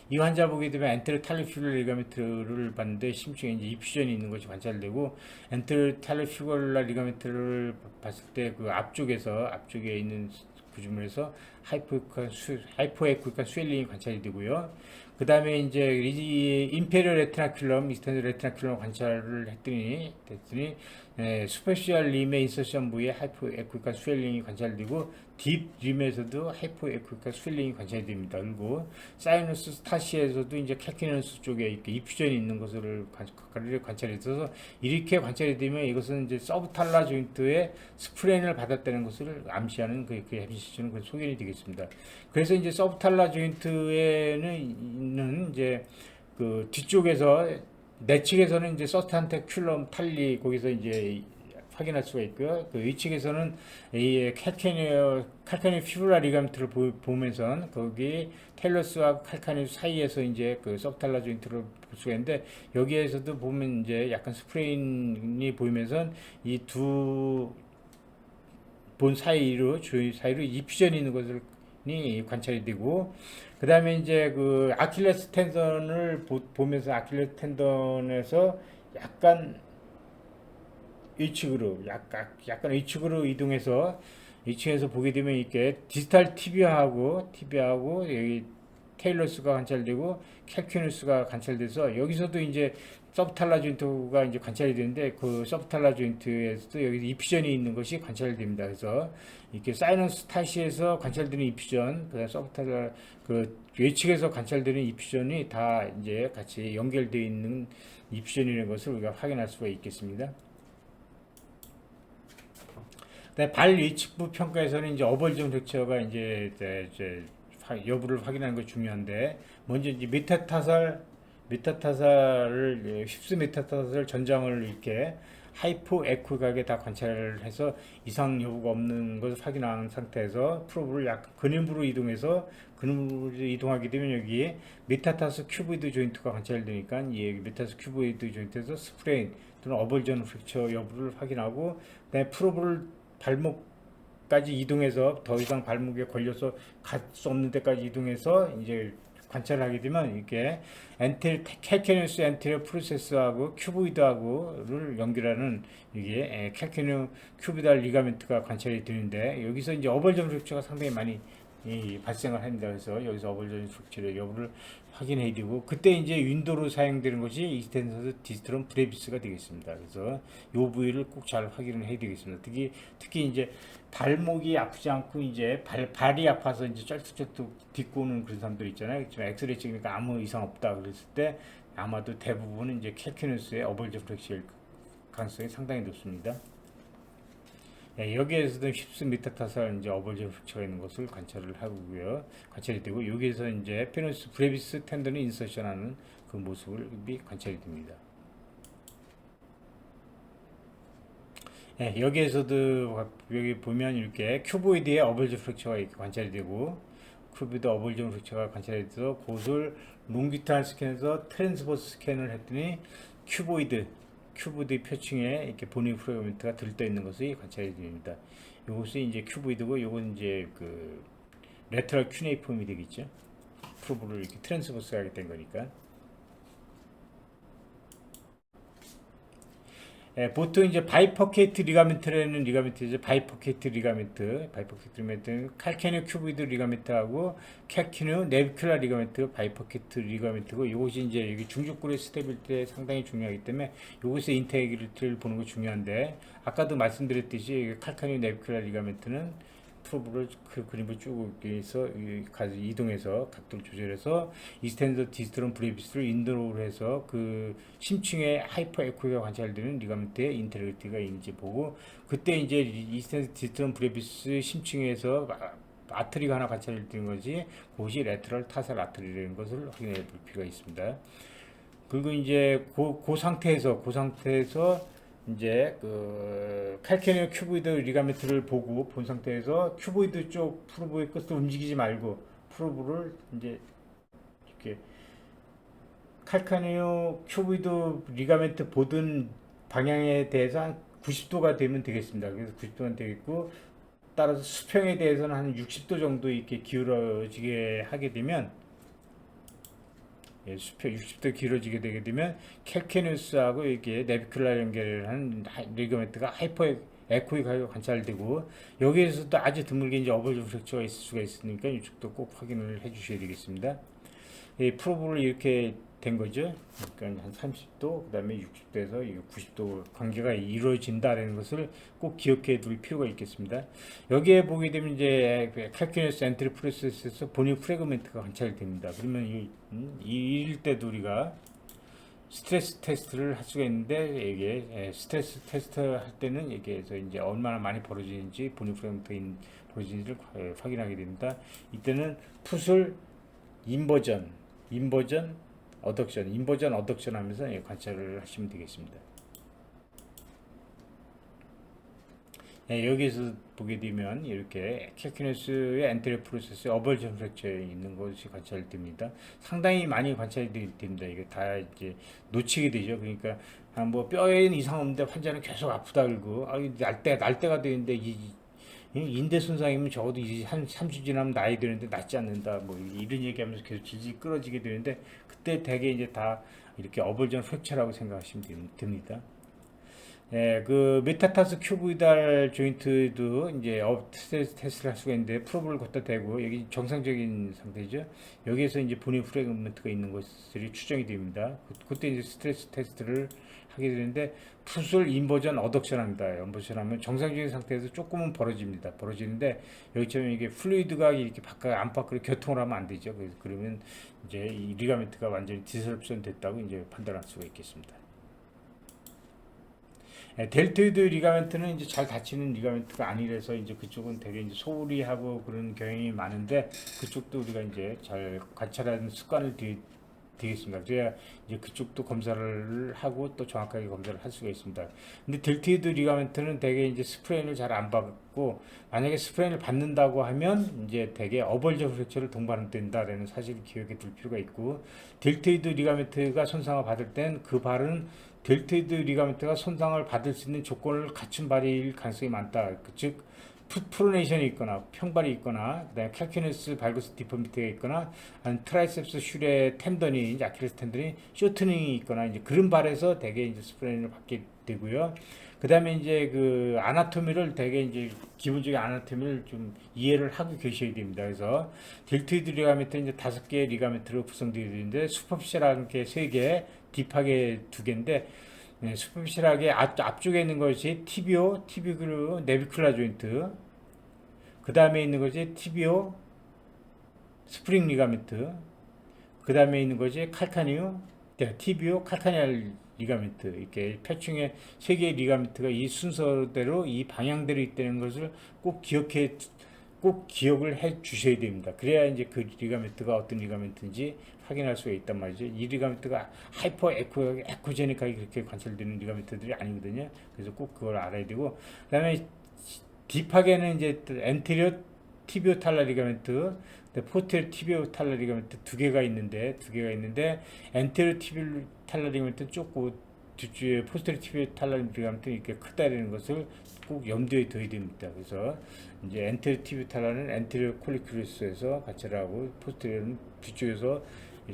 이 환자 보게 되면 엔테로 탈리퓨럴 리가멘트를 봤는데 심층에 이제 이퓨전이 있는 것이 관찰되고 엔테로 탈리퓨럴 리가멘트를 봤을 때 그 앞쪽에 있는 구조물에서 하이포에쿠이카 스웰링이 관찰이 되고요. 그 다음에 이제 인페리어 레티나큘럼, 이스텐드 레티나큘럼 관찰을 했더니 슈퍼시얼 림의 인서션 부위에 하이포에쿠이카 스웰링이 관찰되고 딥 림에서도 하이포에쿠이카 스웰링이 관찰이 됩니다. 그리고 사이너스 스타시에서도 이제 캘키너스 쪽에 이렇게 이퓨전이 있는 것을 관찰해서 이렇게 관찰이 되면 이것은 이제 서브탈라 조인트의 스프레인을 받았다는 것을 암시하는 그 암시주는 그 소견이 되겠습니다. 그래서 이제 서브탈라 조인트에는 이제 그 뒤쪽에서 내측에서는 이제 서스탄테 큘럼 탈리 거기서 이제 확인할 수가 있고요. 그 위측에서는 이 칼카니오 피브라 리가멘트를 보면서 거기 텔러스와 칼카니오 사이에서 이제 그 서브탈라 조인트를 볼 수가 있는데 여기에서도 보면 이제 약간 스프레인이 보이면서 이 두 본 사이로 주위 사이로 이퓨전이 있는 것을 관찰이 되고 그 다음에 이제 그 아킬레스 텐던을 보면서 아킬레스 텐던에서 약간 약간 위측으로 이동해서 2층에서 보게 되면 이렇게 디지털 티비아하고 여기 테일러스가 관찰되고 캘큐누스가 관찰돼서 여기서도 이제 서브탈라 조인트가 이제 관찰이 되는데 그 서브탈라 조인트에서도 여기 이퓨전이 있는 것이 관찰됩니다. 그래서 이렇게 사이너스 타시에서 관찰되는 이퓨전, 그 서브탈라 그 외측에서 관찰되는 이퓨전이 다 이제 같이 연결되어 있는 이퓨전이라는 것을 우리가 확인할 수가 있겠습니다. 발 위측부 평가에서는 이제 어벌전 렉처가 이제 여부를 확인하는 것이 중요한데 먼저 이제 메타타살을 휩스 메타타살 전장을 이렇게 하이포 에쿠각에 다 관찰을 해서 이상 여부가 없는 것을 확인한 상태에서 프로브를 약간 근음부로 이동하게 되면 여기 메타타스 큐브이드 조인트가 관찰되니까 이 메타타스 큐브이드 조인트에서 스프레인 또는 어벌전 프랙처 여부를 확인하고 그다음에 프로브를 발목까지 이동해서 더 이상 발목에 걸려서 갈 수 없는 데까지 이동해서 이제 관찰을 하게 되면 이렇게 캘케니우스 엔테리어 프로세스하고 큐보이드하고를 연결하는 이게 캘케니우 큐비달 리가멘트가 관찰이 되는데 여기서 이제 어벌전 프랙처가 상당히 많이 발생을 합니다. 그래서 여기서 어벌전 프랙처의 여부를 확인해야 되고 그때 이제 윈도로 사용되는 것이 이스텐서스 디스트럼 브레비스가 되겠습니다. 그래서 이 부위를 꼭 잘 확인을 해야 되겠습니다. 특히 이제 발목이 아프지 않고 이제 발이 아파서 이제 쩔뚝쩔뚝 딛고는 그런 사람들 있잖아요. 지금 엑스레이 찍으니까 아무 이상 없다 그랬을 때 아마도 대부분은 이제 캘큐누스의 어벌전 프랙처일 가능성이 상당히 높습니다. 여기에서도 힙스 메타타살 이제 어벌전 프랙처가 있는 것을 관찰을 하고요. 관찰이 되고 여기에서 이제 페노스 브레비스 텐던을 인서션하는 그 모습을 관찰이 됩니다. 여기에서도 여기 보면 이렇게 큐보이드의 어벌전 프랙처가 이렇게 관찰이 되고 큐보이드 어벌전 프랙처가 관찰이 돼서 그것을 롱기탈 스캔에서 트랜스버스 스캔을 했더니 큐보이드 표층에 이렇게 보니 프래그먼트가 들떠 있는 것이 관찰이 됩니다. 이것이 이제 큐보이드고 이건 이제 그 레터럴 큐네이폼이 되겠죠. 프로브를 이렇게 트랜스버스하게 된 거니까. 보통 이제 바이퍼케이트 리가멘트라는 리가멘트죠. 바이퍼케이트 리가멘트는 칼케니오 큐보이드 리가멘트하고 칼케니오 네비큘라 리가멘트 바이퍼케이트 리가멘트고 이것이 이제 여기 중족골의 스테빌리티에 상당히 중요하기 때문에 이것의 인테그리티를 보는 거 중요한데 아까도 말씀드렸듯이 칼케니오 네비큘라 리가멘트는 프로브를 그 그림을 쭉 해서 이동해서 각도를 조절해서 이스텐더 디스트럼 브레비스를 인도로 해서 그 심층에 하이퍼 에코가 관찰되는 리가멘트의 인테그리티가 있는지 보고 그때 이제 이스텐더 디스트럼 브레비스 심층에서 아트리가 하나 관찰되는 것이 그것이 레터럴 타살 아트리라는 것을 확인해 볼 필요가 있습니다. 그리고 이제 그 상태에서 이제 그 칼케니오 큐보이드 리가멘트를 본 상태에서 큐보이드 쪽 프로브의 끝을 움직이지 말고 프로브를 이제 이렇게 칼케니오 큐보이드 리가멘트 보던 방향에 대해서 한 90도가 되면 되겠습니다. 그래서 90도가 되겠고 따라서 수평에 대해서는 한 60도 정도 이렇게 기울어지게 하게 되면 수평 60도 길어지게 되게 되면 캘케뉴스하고 이게 네비큘라 연결한 리가멘트가 하이퍼 에코이가 관찰되고 여기에서도 아주 드물게 이제 어벌전 프랙처가 있을 수가 있으니까 이쪽도 꼭 확인을 해 주셔야 되겠습니다. 이 프로브를 이렇게 된 거죠. 그러니까 한 30도, 그 다음에 60도에서 90도 관계가 이루어진다는 것을 꼭 기억해 둘 필요가 있겠습니다. 여기에 보게 되면 이제 캘큐러스 엔트리 프로세스에서 본인 프래그먼트가 관찰됩니다. 그러면 이일 때도 우리가 스트레스 테스트를 할 수가 있는데 이게 스트레스 테스트 할 때는 여기에서 이제 얼마나 많이 벌어지는지 본인 프래그먼트 벌어지는지를 확인하게 됩니다. 이때는 풋을 인버전, 어덕션 하면서 관찰을 하시면 되겠습니다. 여기서 보게 되면 이렇게 캘큐러스의 엔테리어 프로세스에 어벌전 프랙처에 있는 것이 관찰됩니다. 상당히 많이 관찰이 됩니다. 이게 다 이제 놓치게 되죠. 그러니까 뭐 뼈에는 이상 없는데 환자는 계속 아프다 그러고 날 때가 되는데 이 인대 손상이면 적어도 이제 한 30 지나면 나야 되는데 낫지 않는다. 뭐 이런 얘기하면서 계속 질질 끌어지게 되는데 그때 대개 이제 다 이렇게 어벌전 프랙처라고 생각하시면 됩니다. 그 메타타스 큐보이달 조인트도 이제 스트레스 테스트를 할 수가 있는데 프로브를 걷다 대고 여기 정상적인 상태죠. 여기에서 이제 본인 프래그먼트가 있는 것들이 추정이 됩니다. 그때 이제 스트레스 테스트를 하게 되는데 풋을 인버전 어덕션 합니다. 인버전 하면 정상적인 상태에서 조금은 벌어집니다. 벌어지는데 여기처럼 이게 플루이드가 이렇게 안팎으로 교통을 하면 안 되죠. 그러면 이제 이 리가멘트가 완전히 디설프션 됐다고 이제 판단할 수가 있겠습니다. 델토이드 리가멘트는 이제 잘 닫히는 리가멘트가 아니라서 이제 그쪽은 되게 이제 소홀히 하고 그런 경향이 많은데 그쪽도 우리가 이제 잘 관찰하는 습관을 되겠습니다. 그래야 이제 그쪽도 검사를 하고 또 정확하게 검사를 할 수가 있습니다. 근데 델토이드 리가멘트는 되게 이제 스프레인을 잘 안 받고 만약에 스프레인을 받는다고 하면 이제 되게 어벌전 프랙처를 동반된다라는 사실을 기억해 둘 필요가 있고 델토이드 리가멘트가 손상을 받을 땐 그 발은 델토이드 리가멘트가 손상을 받을 수 있는 조건을 갖춘 발일 가능성이 많다. 즉 프로네이션이 있거나 평발이 있거나 그다음에 캘큐너스 발거스 디포미티가 있거나 아니면 트라이셉스 슐의 텐던이 이제 아킬레스 텐던이 쇼트닝이 있거나 이제 그런 발에서 대개 이제 스프레인을 받게 되고요. 그다음에 이제 그 아나토미를 되게 이제 기본적인 아나토미를 좀 이해를 하고 계셔야 됩니다. 그래서 델토이드 리가멘트 이제 5개의 리가멘트로 구성되어 있는데 슈퍼피셜한 게 3개, 딥하게 2개인데 슈퍼피셜하게 앞쪽에 있는 것이 티비오 네비큘라 조인트, 그 다음에 있는 것이 티비오 스프링 리가멘트, 그 다음에 있는 것이 티비오 칼카니알 리가멘트. 이렇게 폐충의 3개의 리가멘트가 이 순서대로 이 방향대로 있다는 것을 꼭 기억을 해 주셔야 됩니다. 그래야 이제 그 리가멘트가 어떤 리가멘트인지 확인할 수가 있단 말이죠. 이 리가멘트가 하이퍼 에코제닉하게 그렇게 관찰되는 리가멘트들이 아니거든요. 그래서 꼭 그걸 알아야 되고, 그 다음에 딥하게는 이제 엔테리어 티비오 탈라 리가멘트, 포스테리어 티비오 탈라 리가멘트 2개가 있는데 엔테리어 티비오 탈라 리가멘트 좁고 뒤쪽에 포스테리어 티비오 탈라 리가멘트 이렇게 크다라는 것을 꼭 염두에 둬야 됩니다. 그래서 이제 엔테리어 티비오 탈라는 엔테리어 콜리큘러스에서 관찰하고 포스테리어는 뒤쪽에서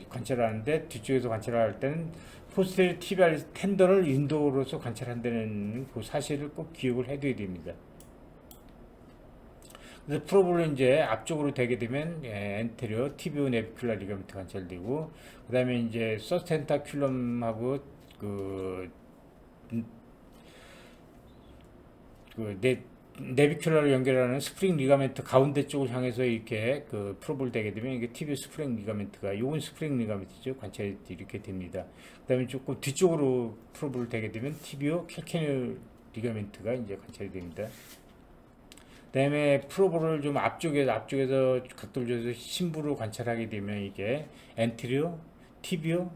관찰하는데 뒤쪽에서 관찰할 때는 포스테리어 티비오 텐던을 윈도우로서 관찰한다는 그 사실을 꼭 기억을 해둬야 됩니다. 그래서 프로브를 이제 앞쪽으로 되게 되면 엔테리어 티비오 네비큘라 리가멘트 관찰되고 그 다음에 이제 서스텐타큘럼하고 네비큘라를 연결하는 스프링 리가멘트 가운데 쪽을 향해서 이렇게 그 프로브를 되게 되면 이게 티비오 스프링 리가멘트가 요건 스프링 리가멘트죠. 관찰이 이렇게 됩니다. 그 다음에 조금 뒤쪽으로 프로브를 되게 되면 티비오 캘케뉴 리가멘트가 이제 관찰이 됩니다. 그 다음에 프로브를 좀 앞쪽에서 각도를 줘서 심부로 관찰하게 되면 이게 엔테리어, 티비오,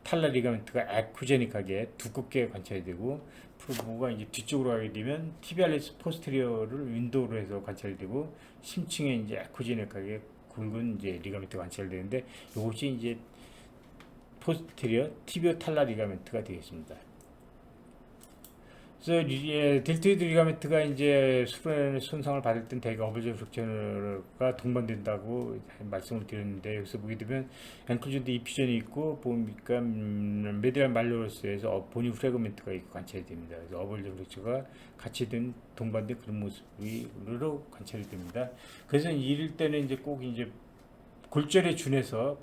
탈라 리가멘트가 에쿠제닉하게 두껍게 관찰이 되고 프로브가 이제 뒤쪽으로 가게 되면 티비알리스 포스테리어를 윈도우로 해서 관찰이 되고 심층에 이제 에쿠제닉하게 굵은 이제 리가멘트가 관찰되는데 이것이 이제 포스테리어 티비오 탈라 리가멘트가 되겠습니다. 그래서 델토이드 리가멘트가 이제 수련의 손상을 받을 땐 대개 어벌전 프랙처가 동반된다고 말씀을 드렸는데, 여기서 보게 되면 앵클 조인트 이피전이 있고 보니까 메디al 말로러스에서 보니 프래그먼트가 있고 관찰이 됩니다. 그래서 어벌전 프랙처가 같이 된 동반된 그런 모습으로 관찰이 됩니다. 그래서 이럴 때는 이제 꼭 이제 골절에 준해서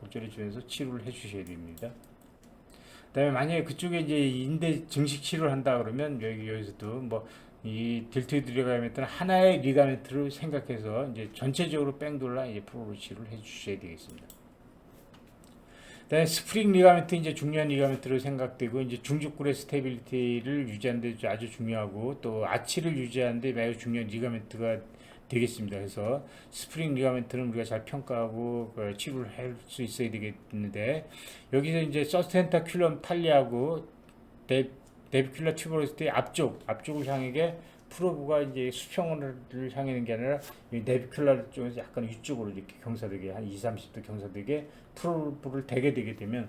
치료를 해주셔야 됩니다. 그다음에 만약에 그쪽에 이제 인대 증식 치료를 한다 그러면 여기서도 뭐 이 델토이드 리가멘트는 하나의 리가멘트를 생각해서 이제 전체적으로 뺑돌라 이제 프로로 치료를 해주셔야 되겠습니다. 그다음에 스프링 리가멘트 이제 중요한 리가멘트로 생각되고, 이제 중족골의 스테빌리티를 유지하는 데 아주 중요하고 또 아치를 유지하는 데 매우 중요한 리가멘트가 되겠습니다. 그래서 스프링 리가멘트는 우리가 잘 평가하고 치료를 할 수 있어야 되겠는데, 여기서 이제 서스텐타큘럼 탈리하고 데비큘러 튜버로시티 앞쪽을 향하게 프로브가 이제 수평을 향하는 게 아니라 데비큘러 쪽에서 약간 위쪽으로 이렇게 경사되게 한 20-30도 경사되게 프로브를 대게 되게 되면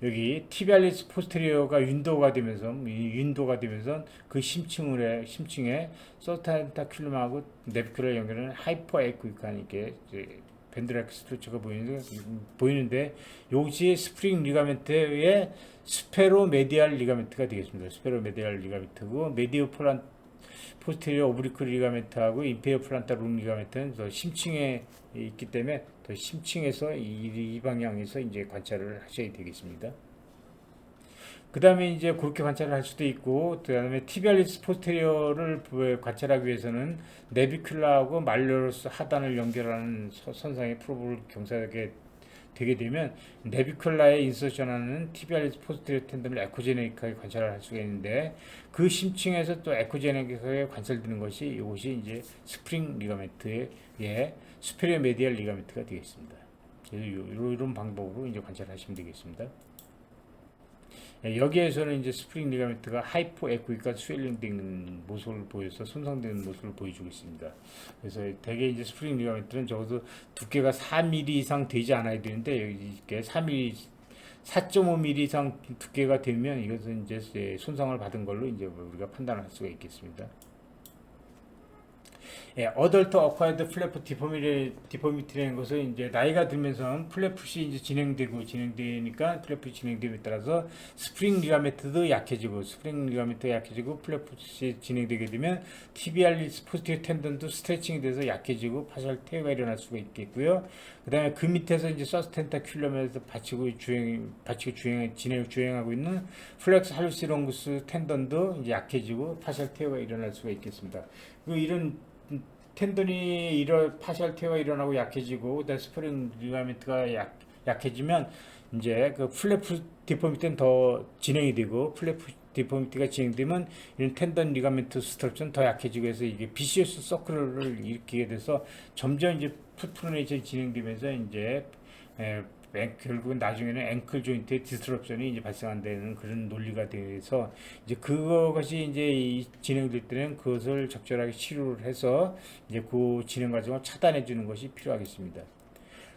여기 티비알리스 포스테리어가 윈도우가 되면서 그 심층에 서스텐타큘럼하고 데비큘러 연결하는 하이퍼 에쿠이칸 이게 벤드라이크 스트레처가 보이는데 요것이 스프링 리가멘트의 스페로 메디알 리가멘트가 되겠습니다. 스페로 메디알 리가멘트고, 메디오 포스테리어 오브리크 리가멘트하고 인페리어 플란타 룸 리가멘트는 더 심층에 있기 때문에 더 심층에서 이 방향에서 이제 관찰을 하셔야 되겠습니다. 그 다음에 이제 그렇게 관찰을 할 수도 있고, 그 다음에 티비알리스 포스테리어를 관찰하기 위해서는 네비큘라하고 말로러스 하단을 연결하는 선상의 프로브를 경사하게 되게 되면 네비큘라에 인서션하는 티비알리스 포스테리어 텐던을 에코제닉하게 관찰을 할 수가 있는데, 그 심층에서 또 에코제닉하게 관찰되는 것이 이것이 이제 스프링 리가멘트의 수페리어 메디얼 리가멘트가 되겠습니다. 그래서 이런 방법으로 이제 관찰하시면 되겠습니다. 여기에서는 이제 스프링 리가멘트가 하이포 에쿠이가 스웰링되는 모습을 보여서 손상되는 모습을 보여주고 있습니다. 그래서 대개 이제 스프링 리가멘트는 적어도 두께가 4mm 이상 되지 않아야 되는데, 여기 이렇게 4.5mm 이상 두께가 되면 이것은 이제 손상을 받은 걸로 이제 우리가 판단을 할 수가 있겠습니다. 어덜트 어콰이드 플래프 디포미티라는 것은 이제 나이가 들면서 플래풋이 이제 진행되니까 플래풋이 진행됨에 따라서 스프링 리가멘트도 약해지고 플래풋이 진행되게 되면 티비알리스 포스티어 텐던도 스트레칭이 돼서 약해지고 파셜 테어가 일어날 수가 있겠고요. 그 다음에 그 밑에서 이제 서스텐타큘럼에서 주행하고 있는 플렉스 할루시롱구스 텐던도 이제 약해지고 파셜 테어가 일어날 수가 있겠습니다. 이런 텐던이 파셜 테어가 일어나고 약해지고, 그다음에 스프링 리가멘트가 약해지면 이제 그 플래프 디포미티는 더 진행이 되고, 플래프 디포미티가 진행되면 이런 텐던 리가멘트 스트럭처는 더 약해지고 해서 이게 비시어스 서클을 일으키게 돼서 점점 이제 풋프로네이션이 진행되면서 이제 결국은 나중에는 앵클 조인트의 디스트럭션이 이제 발생한다는 그런 논리가 돼서, 이제 그것이 이제 진행될 때는 그것을 적절하게 치료를 해서 이제 그 진행 과정을 차단해 주는 것이 필요하겠습니다.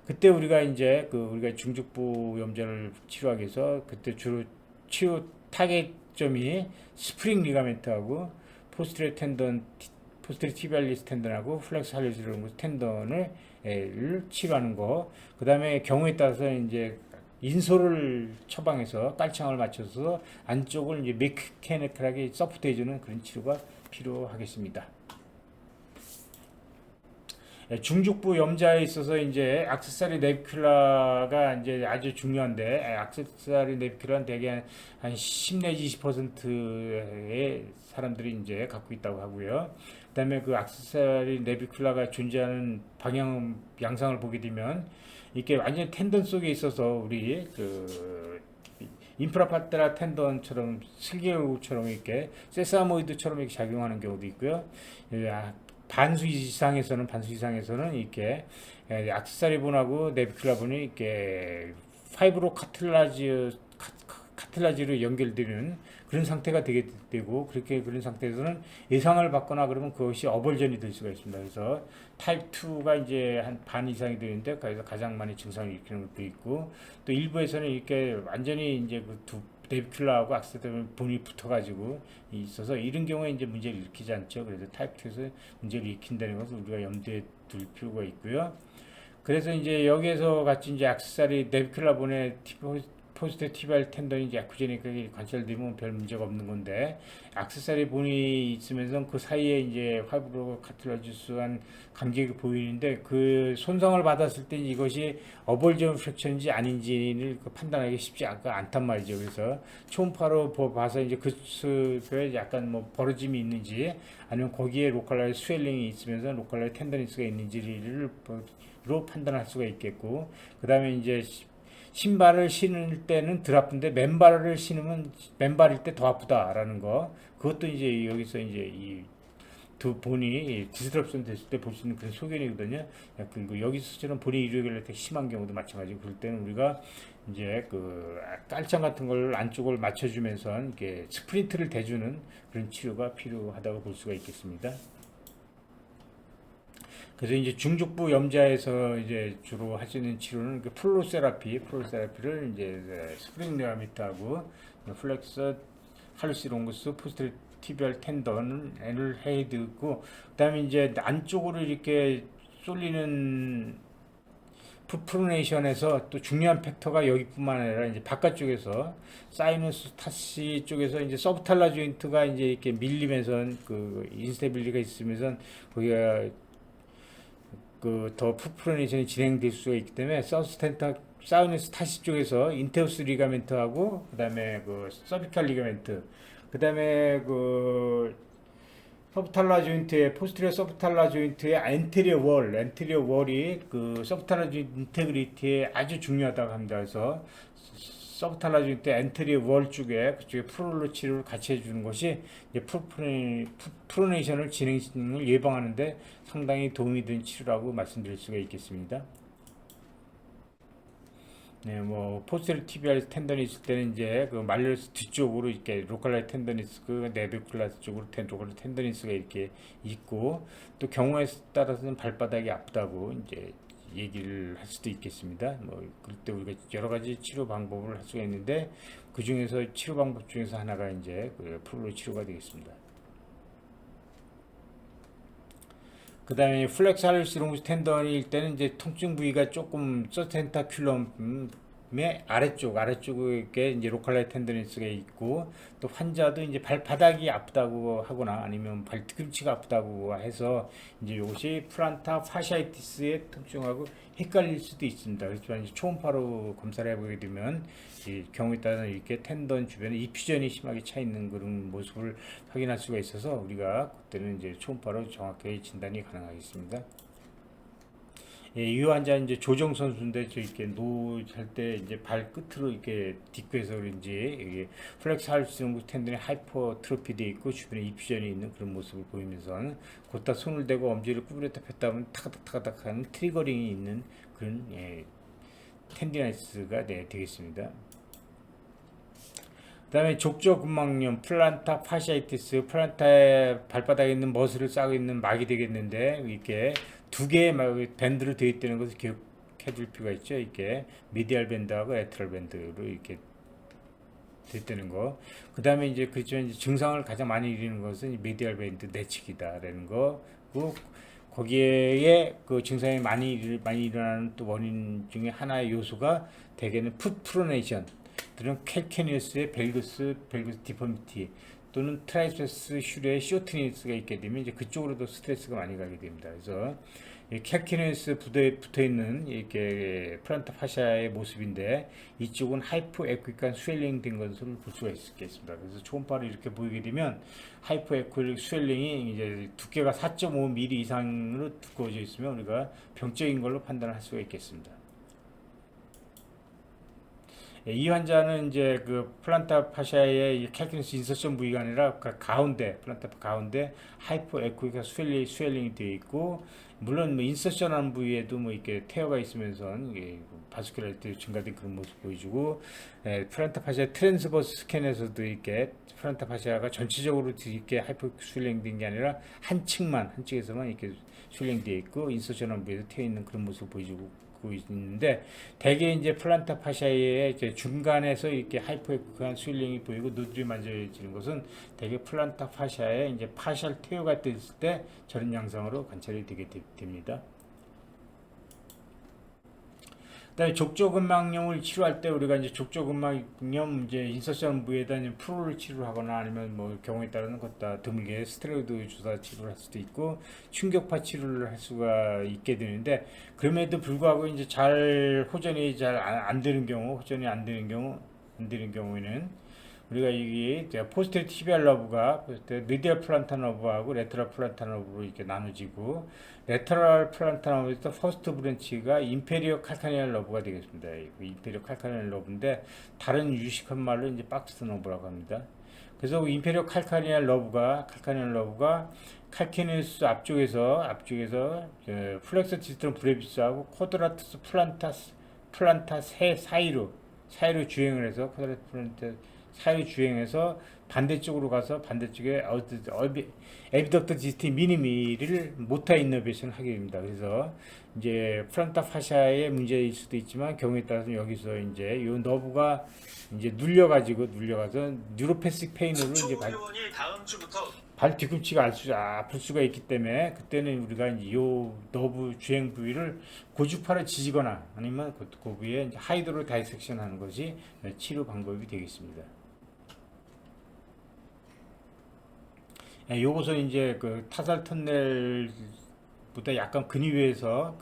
그때 우리가 이제 우리가 중족부 염좌를 치료하기 위해서 그때 주로 치료 타겟점이 스프링 리가멘트하고 포스테리어 티비알리스 텐던하고 플렉스 할루시롱구스 텐던을 치료하는 거. 그 다음에 경우에 따라서 이제 인솔을 처방해서 깔창을 맞춰서 안쪽을 이제 메카니컬하게 서포트해주는 그런 치료가 필요하겠습니다. 중족부 염좌에 있어서 이제 악세사리 네비큘라가 이제 아주 중요한데, 악세사리 네비큘라는 대개 한 10 내지 20%의 사람들이 이제 갖고 있다고 하고요. 그다음에 그 악세사리 네비큘라가 존재하는 양상을 보게 되면 이렇게 완전 텐던 속에 있어서 우리 인프라파테라 텐던처럼 슬개우처럼 이렇게 세사모이드처럼 이렇게 작용하는 경우도 있고요. 반수 이상에서는 이렇게 악세사리본하고 네비큘라본이 이렇게 파이브로 카틸라지로 연결되는 그런 상태가 되게 되고, 그런 상태에서는 예상을 받거나 그러면 그것이 어벌전이 될 수가 있습니다. 그래서 타입 2가 이제 한 반 이상이 되는데, 거기서 가장 많이 증상을 일으키는 것도 있고, 또 일부에서는 이렇게 완전히 이제 네비큘라하고 악세사리 본이 붙어가지고 있어서 이런 경우에 이제 문제를 일으키지 않죠. 그래서 타입 2에서 문제를 일으킨다는 것을 우리가 염두에 둘 필요가 있고요. 그래서 이제 여기에서 같이 이제 악세사리 네비큘라 본의 포스트 티비알 텐던이 이제 야쿠제니까 관찰되면 별 문제가 없는 건데 액세서리 본이 있으면서 그 사이에 이제 화이브로 카틸라지스한 간격이 보이는데 그 손상을 받았을 때 이것이 어벌전 프랙처인지 아닌지를 판단하기 쉽지 않단 말이죠. 그래서 초음파로 봐서 이제 그 약간 뭐 벌어짐이 있는지 아니면 거기에 로컬라이즈 스웰링이 있으면서 로컬라이즈 텐더니스가 있는지를 로 판단할 수가 있겠고 그 다음에 이제 신발을 신을 때는 덜 아픈데 맨발을 신으면 맨발일 때 더 아프다라는 거. 그것도 이제 여기서 이제 이 두 본이 디스트럭션 됐을 때 볼 수 있는 그런 소견이거든요. 그리고 여기서처럼 본이 이레귤레이터 심한 경우도 마찬가지고 그럴 때는 우리가 이제 그 깔창 같은 걸 안쪽을 맞춰주면서 이렇게 스프린트를 대주는 그런 치료가 필요하다고 볼 수가 있겠습니다. 그래서 이제 중족부 염좌에서 이제 주로 하시는 치료는 그 플로세라피를 이제 스프링 네아미트하고 플렉서 할루시롱구스 포스트 티비얼 텐던을 해야 되고 그다음에 이제 안쪽으로 이렇게 쏠리는 프로네이션에서 또 중요한 팩터가 여기뿐만 아니라 이제 바깥쪽에서 사이너스 타시 쪽에서 이제 서브탈라 조인트가 이제 이렇게 밀리면서 그 인스테빌리가 있으면서 거기가 그 더 프로네이션이 진행될 수가 있기 때문에 사우네스 타시 쪽에서 인테우스 리가멘트하고 그다음에 그 서비칼 리가멘트 그다음에 그 서브탈라 조인트의 포스티리어 서브탈라 조인트의 엔테리어 월이 그 서브탈라 조인트 인테그리티에 아주 중요하다고 합니다. 그래서 서브탈라 조인트 엔테리어 월 쪽에 그쪽에 프롤로 치료를 같이 해주는 것이 이제 프로네이션을 진행을 예방하는데 상당히 도움이 되는 치료라고 말씀드릴 수가 있겠습니다. 네, 뭐 포스테리어 티비알 텐던이 있을 때는 이제 그 말레우스 뒤쪽으로 이렇게 로컬라이즈 텐더니스 그 네비큘라스 쪽으로 로컬라이즈 텐더니스가 이렇게 있고 또 경우에 따라서는 발바닥이 아프다고 이제 얘기를 할 수도 있겠습니다. 뭐 그럴 때 우리가 여러 가지 치료 방법을 할 수가 있는데 그 중에서 치료 방법 중에서 하나가 이제 그 프롤로 치료가 되겠습니다. 그 다음에 플렉스 할루시롱구스 텐던일 때는 이제 통증 부위가 조금 서텐타큘럼의 아래쪽에 이제 로컬라이즈 텐더니스가 있고 또 환자도 이제 발바닥이 아프다고 하거나 아니면 발 뒤꿈치가 아프다고 해서 이제 이것이 플란타 파시아이티스의 통증하고 헷갈릴 수도 있습니다. 그렇지만 초음파로 검사를 해보게 되면 이 경우에 따라서 이렇게 텐던 주변에 이퓨전이 심하게 차 있는 그런 모습을 확인할 수가 있어서 우리가 그때는 이제 초음파로 정확하게 진단이 가능하겠습니다. 예, 이 환자는 이제 조정 선수인데 저 이렇게 노할 때 이제 발 끝으로 이렇게 딛고해서 그런지 이게 플렉스 할루시롱구스 텐던이 하이퍼트로피되어 있고 주변에 이퓨전이 있는 그런 모습을 보이면서 곧다 손을 대고 엄지를 구부렸다 폈다 하면 타가닥 하는 트리거링이 있는 그런 텐디나이스가 되겠습니다. 그 다음에 족저근막염, 플란타 파시아이티스, 플란타의 발바닥에 있는 머슬을 싸고 있는 막이 되겠는데 이렇게 두 개의 밴드로 되어 있다는 것을 기억해 줄 필요가 있죠. 이렇게 미디얼 밴드하고 레터럴 밴드로 이렇게 되어 있다는 거. 그 다음에 이제 그렇죠. 이제 증상을 가장 많이 일으키는 것은 미디얼 밴드 내치기다라는 거. 거기에 그 증상이 많이 일어나는 또 원인 중에 하나의 요소가 대개는 풋 프로네이션. 또는 캘케니어스의 벨구스 디포미티 또는 트라이세스 슈레의 쇼트니스가 있게 되면 이제 그쪽으로도 스트레스가 많이 가게 됩니다. 그래서 캘케니어스 붙어 있는 이렇게 플란타 파샤의 모습인데 이쪽은 하이퍼 에퀴한 스웰링 된 것을 볼 수가 있겠습니다. 그래서 초음파로 이렇게 보이게 되면 하이퍼 에퀴 스웰링이 이제 두께가 4.5mm 이상으로 두꺼워져 있으면 우리가 병적인 걸로 판단을 할 수가 있겠습니다. 이 환자는 이제 그 플란타 파샤의 캘키니스 인서션 부위가 아니라 그 가운데 플란타 가운데 하이퍼 에코이가 스웰링이 되어 있고 물론 뭐 인서션한 부위에도 뭐 이렇게 태어가 있으면서 이게 바스큘라리티 증가된 그런 모습 보여주고 플란타 파샤 트랜스버스 스캔에서도 이렇게 플란타 파샤가 전체적으로 이렇게 하이퍼 스웰링된 게 아니라 한층에서만 이렇게 스웰링되어 있고 인서션한 부위에도 태어 있는 그런 모습을 보여주고 주고 있는데 대개 이제 플란타 파샤의 이제 중간에서 이렇게 하이포에크한 스윌링이 보이고 누드리 만져지는 것은 대개 플란타 파샤의 이제 파셜 퇴화가 됐을 때 저런 양상으로 관찰이 되게 됩니다. 그다음에 족저근막염을 치료할 때 우리가 이제 족저근막염 이제 인서션 부에다 이제 프로를 치료하거나 아니면 뭐 경우에 따라서는 걷다 드물게 스테로이드 주사 치료를 할 수도 있고 충격파 치료를 할 수가 있게 되는데 그럼에도 불구하고 이제 잘 호전이 잘 안 되는 경우 호전이 안 되는 경우에는 우리가 이게 포스테리어 티비알 러브가 미디얼 플란타 러브하고 레터럴 플란타 러브로 이렇게 나눠지고 레터럴 플란타 러브에서 퍼스트 브랜치가 인페리어 칼카니얼 러브가 되겠습니다. 인페리어 칼카니얼 러브인데 다른 유식한 말로 이제 박스 러브라고 합니다. 그래서 인페리어 칼카니얼 러브가 칼케니우스 앞쪽에서 플렉서 디스트럼 브레비스하고 쿼드라투스 플란타 사이로 주행을 해서 쿼드라투스 플란타 사이로 주행해서 반대쪽으로 가서 반대쪽에 에비덕터 디스티 미니미를 모타 이너베이션을 하게 됩니다. 그래서 이제 플란타 파샤의 문제일 수도 있지만 경우에 따라서 여기서 이제 이 너브가 이제 눌려가서 뉴로패식 페인으로 이제 발 뒤꿈치가 아플 수가 있기 때문에 그때는 우리가 이제 요 너브 주행 부위를 고주파로 지지거나 아니면 그 부위에 하이드로 다이섹션 하는 것이 치료 방법이 되겠습니다. 요것은 이제 그 타살 터널보다 약간 근육 위에서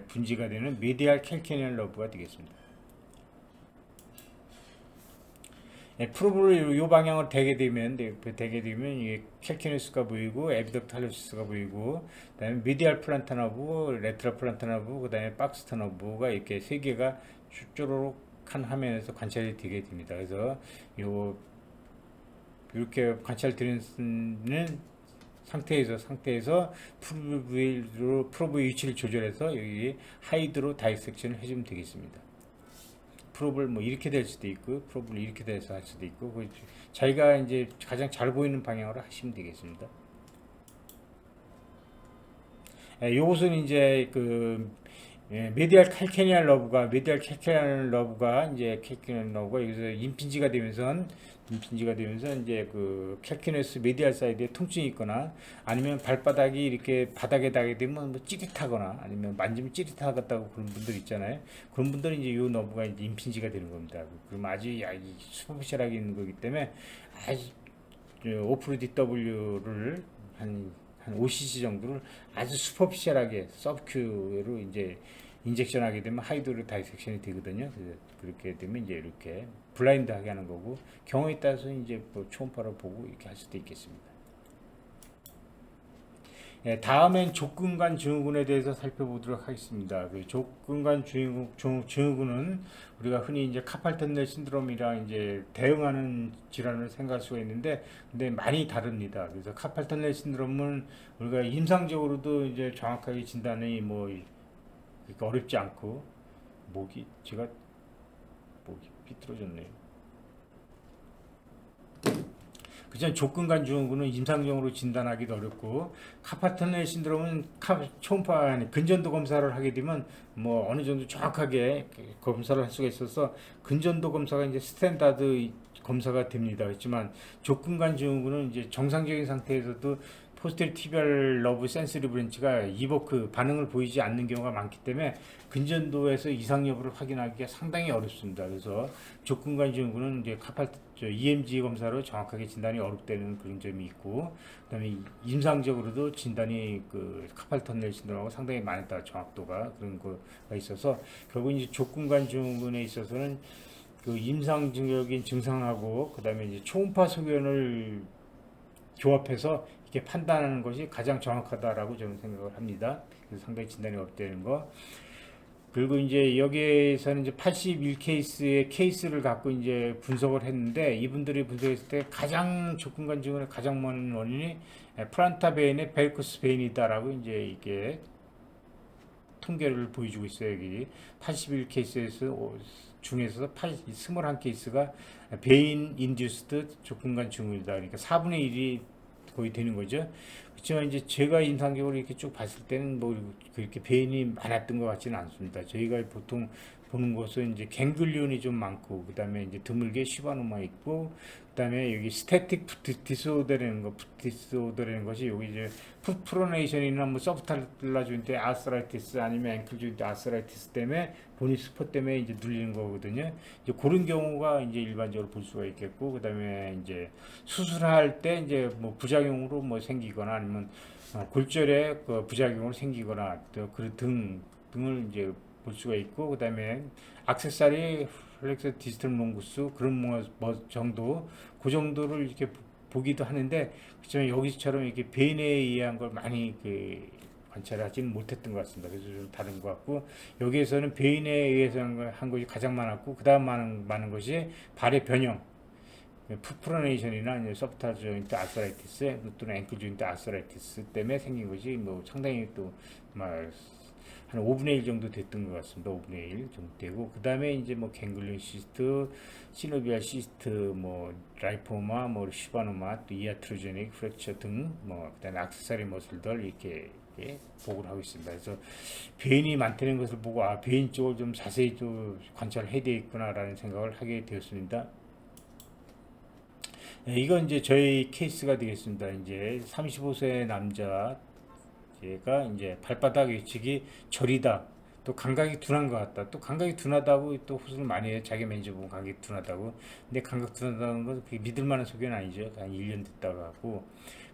분지가 되는 메디알 캘케니얼 러브가 되겠습니다. 프로브를 요 방향으로 대게 되면 이게 캘케니우스가 보이고 에비덕탈로시스가 보이고 그다음에 미디알 플란타 너브, 레트럴 플란타 너브, 그다음에 박스터 너브가 이렇게 세 개가 쪼로록 한 화면에서 관찰이 되게 됩니다. 그래서 이렇게 관찰되는 상태에서 프로브의 위치를 조절해서 여기 하이드로 다이섹션을 해주면 되겠습니다. 프로브를 뭐 이렇게 될 수도 있고 프로브를 이렇게 돼서 할 수도 있고 자기가 이제 가장 잘 보이는 방향으로 하시면 되겠습니다. 요것은 이제 그 메디알 칼케니얼 러브가 여기서 임핀지가 되면서 이제 그 캘케니우스 메디알 사이드에 통증이 있거나 아니면 발바닥이 이렇게 바닥에 닿게 되면 뭐 찌릿하거나 아니면 만지면 찌릿하겠다고 그런 분들 있잖아요. 그런 분들은 이제 요 너브가 이제 임핀지가 되는 겁니다. 그럼 아주 슈퍼피셜하게 있는 거기 때문에 아주 오프로 DW를 한 5cc 정도를 아주 슈퍼피셜하게 서브큐로 이제 인젝션하게 되면 하이드로 다이섹션이 되거든요. 그렇게 되면 이제 이렇게 블라인드하게 하는 거고 경우에 따라서 이제 뭐 초음파로 보고 이렇게 할 수도 있겠습니다. 다음엔 족근관 증후군에 대해서 살펴보도록 하겠습니다. 그 족근관 증후군은 우리가 흔히 이제 카팔 터널 신드롬이랑 이제 대응하는 질환을 생각할 수가 있는데, 근데 많이 다릅니다. 그래서 카팔 터널 신드롬은 우리가 임상적으로도 이제 정확하게 진단이 뭐 그러니까 어렵지 않고 목이 삐뚤어졌네요. 그전 족근관 증후군은 임상적으로 진단하기도 어렵고 카팔 터널 신드롬은 초음파 근전도 검사를 하게 되면 뭐 어느 정도 정확하게 검사를 할 수가 있어서 근전도 검사가 이제 스탠다드 검사가 됩니다. 그렇지만 족근관 증후군은 이제 정상적인 상태에서도 포스테리어 티비알 러브 센서리 브랜치가 이버크 반응을 보이지 않는 경우가 많기 때문에 근전도에서 이상 여부를 확인하기가 상당히 어렵습니다. 그래서 족근관 증후군은 이제 EMG 검사로 정확하게 진단이 어렵다는 그런 점이 있고, 그다음에 임상적으로도 진단이 그 카팔 터널 신드롬하고 상당히 많다, 정확도가 그런 거가 있어서 결국 이제 족근관 증후군에 있어서는 그 임상적인 증상하고 그다음에 이제 초음파 소견을 조합해서 이렇게 판단하는 것이 가장 정확하다라고 저는 생각을 합니다. 그래서 상당히 진단이 어렵다는 거. 그리고 이제 여기에서는 이제 81케이스의 케이스를 갖고 이제 분석을 했는데, 이분들이 분석했을 때 가장 족근관 증후군의 가장 많은 원인이 플란타 베인의 베리코스 베인이다라고 이제 이게 통계를 보여주고 있어요. 여기 81케이스에서 중에서 21케이스가 베인 인듀스드 족근관 증후군이다. 그러니까 4분의 1이 거의 되는 거죠. 그렇지만 이제 제가 인상적으로 이렇게 쭉 봤을 때는 뭐 그렇게 배인이 많았던 것 같지는 않습니다. 저희가 보통 보는 것은 이제 갱글리온이 좀 많고, 그 다음에 이제 드물게 시바노마 있고, 그 다음에 여기 스태틱 디소더라는 것이 여기 이제 프로네이션이나 뭐 서브탈라 조인트 아스라이티스 아니면 앵클 조인트 아스라이티스 때문에 보니 스포 때문에 이제 눌리는 거거든요. 이제 그런 경우가 이제 일반적으로 볼 수가 있겠고, 그 다음에 이제 수술할 때 이제 뭐 부작용으로 뭐 생기거나 아니면 골절에 그 부작용으로 생기거나 또 그 등을 이제 볼 수가 있고, 그 다음에 액세서리 플렉스 디지털 롱구스 그런 뭐 정도 그 정도를 이렇게 보기도 하는데, 그렇지만 여기서처럼 이렇게 베인에 의한 걸 많이 관찰하지는 못했던 것 같습니다. 그래서 좀 다른 것 같고, 여기에서는 베인에 의해서 한 것이 가장 많았고, 그 다음 많은 것이 발의 변형, 프로네이션이나 서브탈 조인트 아스라이티스 또는 앵클 조인트 아스라이티스 때문에 생긴 것이 뭐 상당히 또한 5분의 1 정도 됐던 것 같습니다. 5분의 1 정도 되고, 그 다음에 이제 뭐 갱글리온 시스트, 시노비알 시스트, 뭐 라이포마, 뭐 시바노마, 또 이아트로제닉 프랙처 등, 뭐 그다음에 액세서리 머슬들 이렇게 보고를 하고 있습니다. 그래서 베인이 많다는 것을 보고 베인 쪽을 좀 자세히 좀 관찰을 해야 되겠구나라는 생각을 하게 되었습니다. 네, 이건 이제 저희 케이스가 되겠습니다. 이제 35세 남자 가 이제 발바닥 위치기 저리다. 또 감각이 둔한 것 같다. 또 감각이 둔하다고 또 호소를 많이 해요. 자기 매니저 보고 감각이 둔하다고. 근데 감각 둔하다는 건 그게 믿을 만한 소견은 아니죠. 한 1년 됐다고 하고.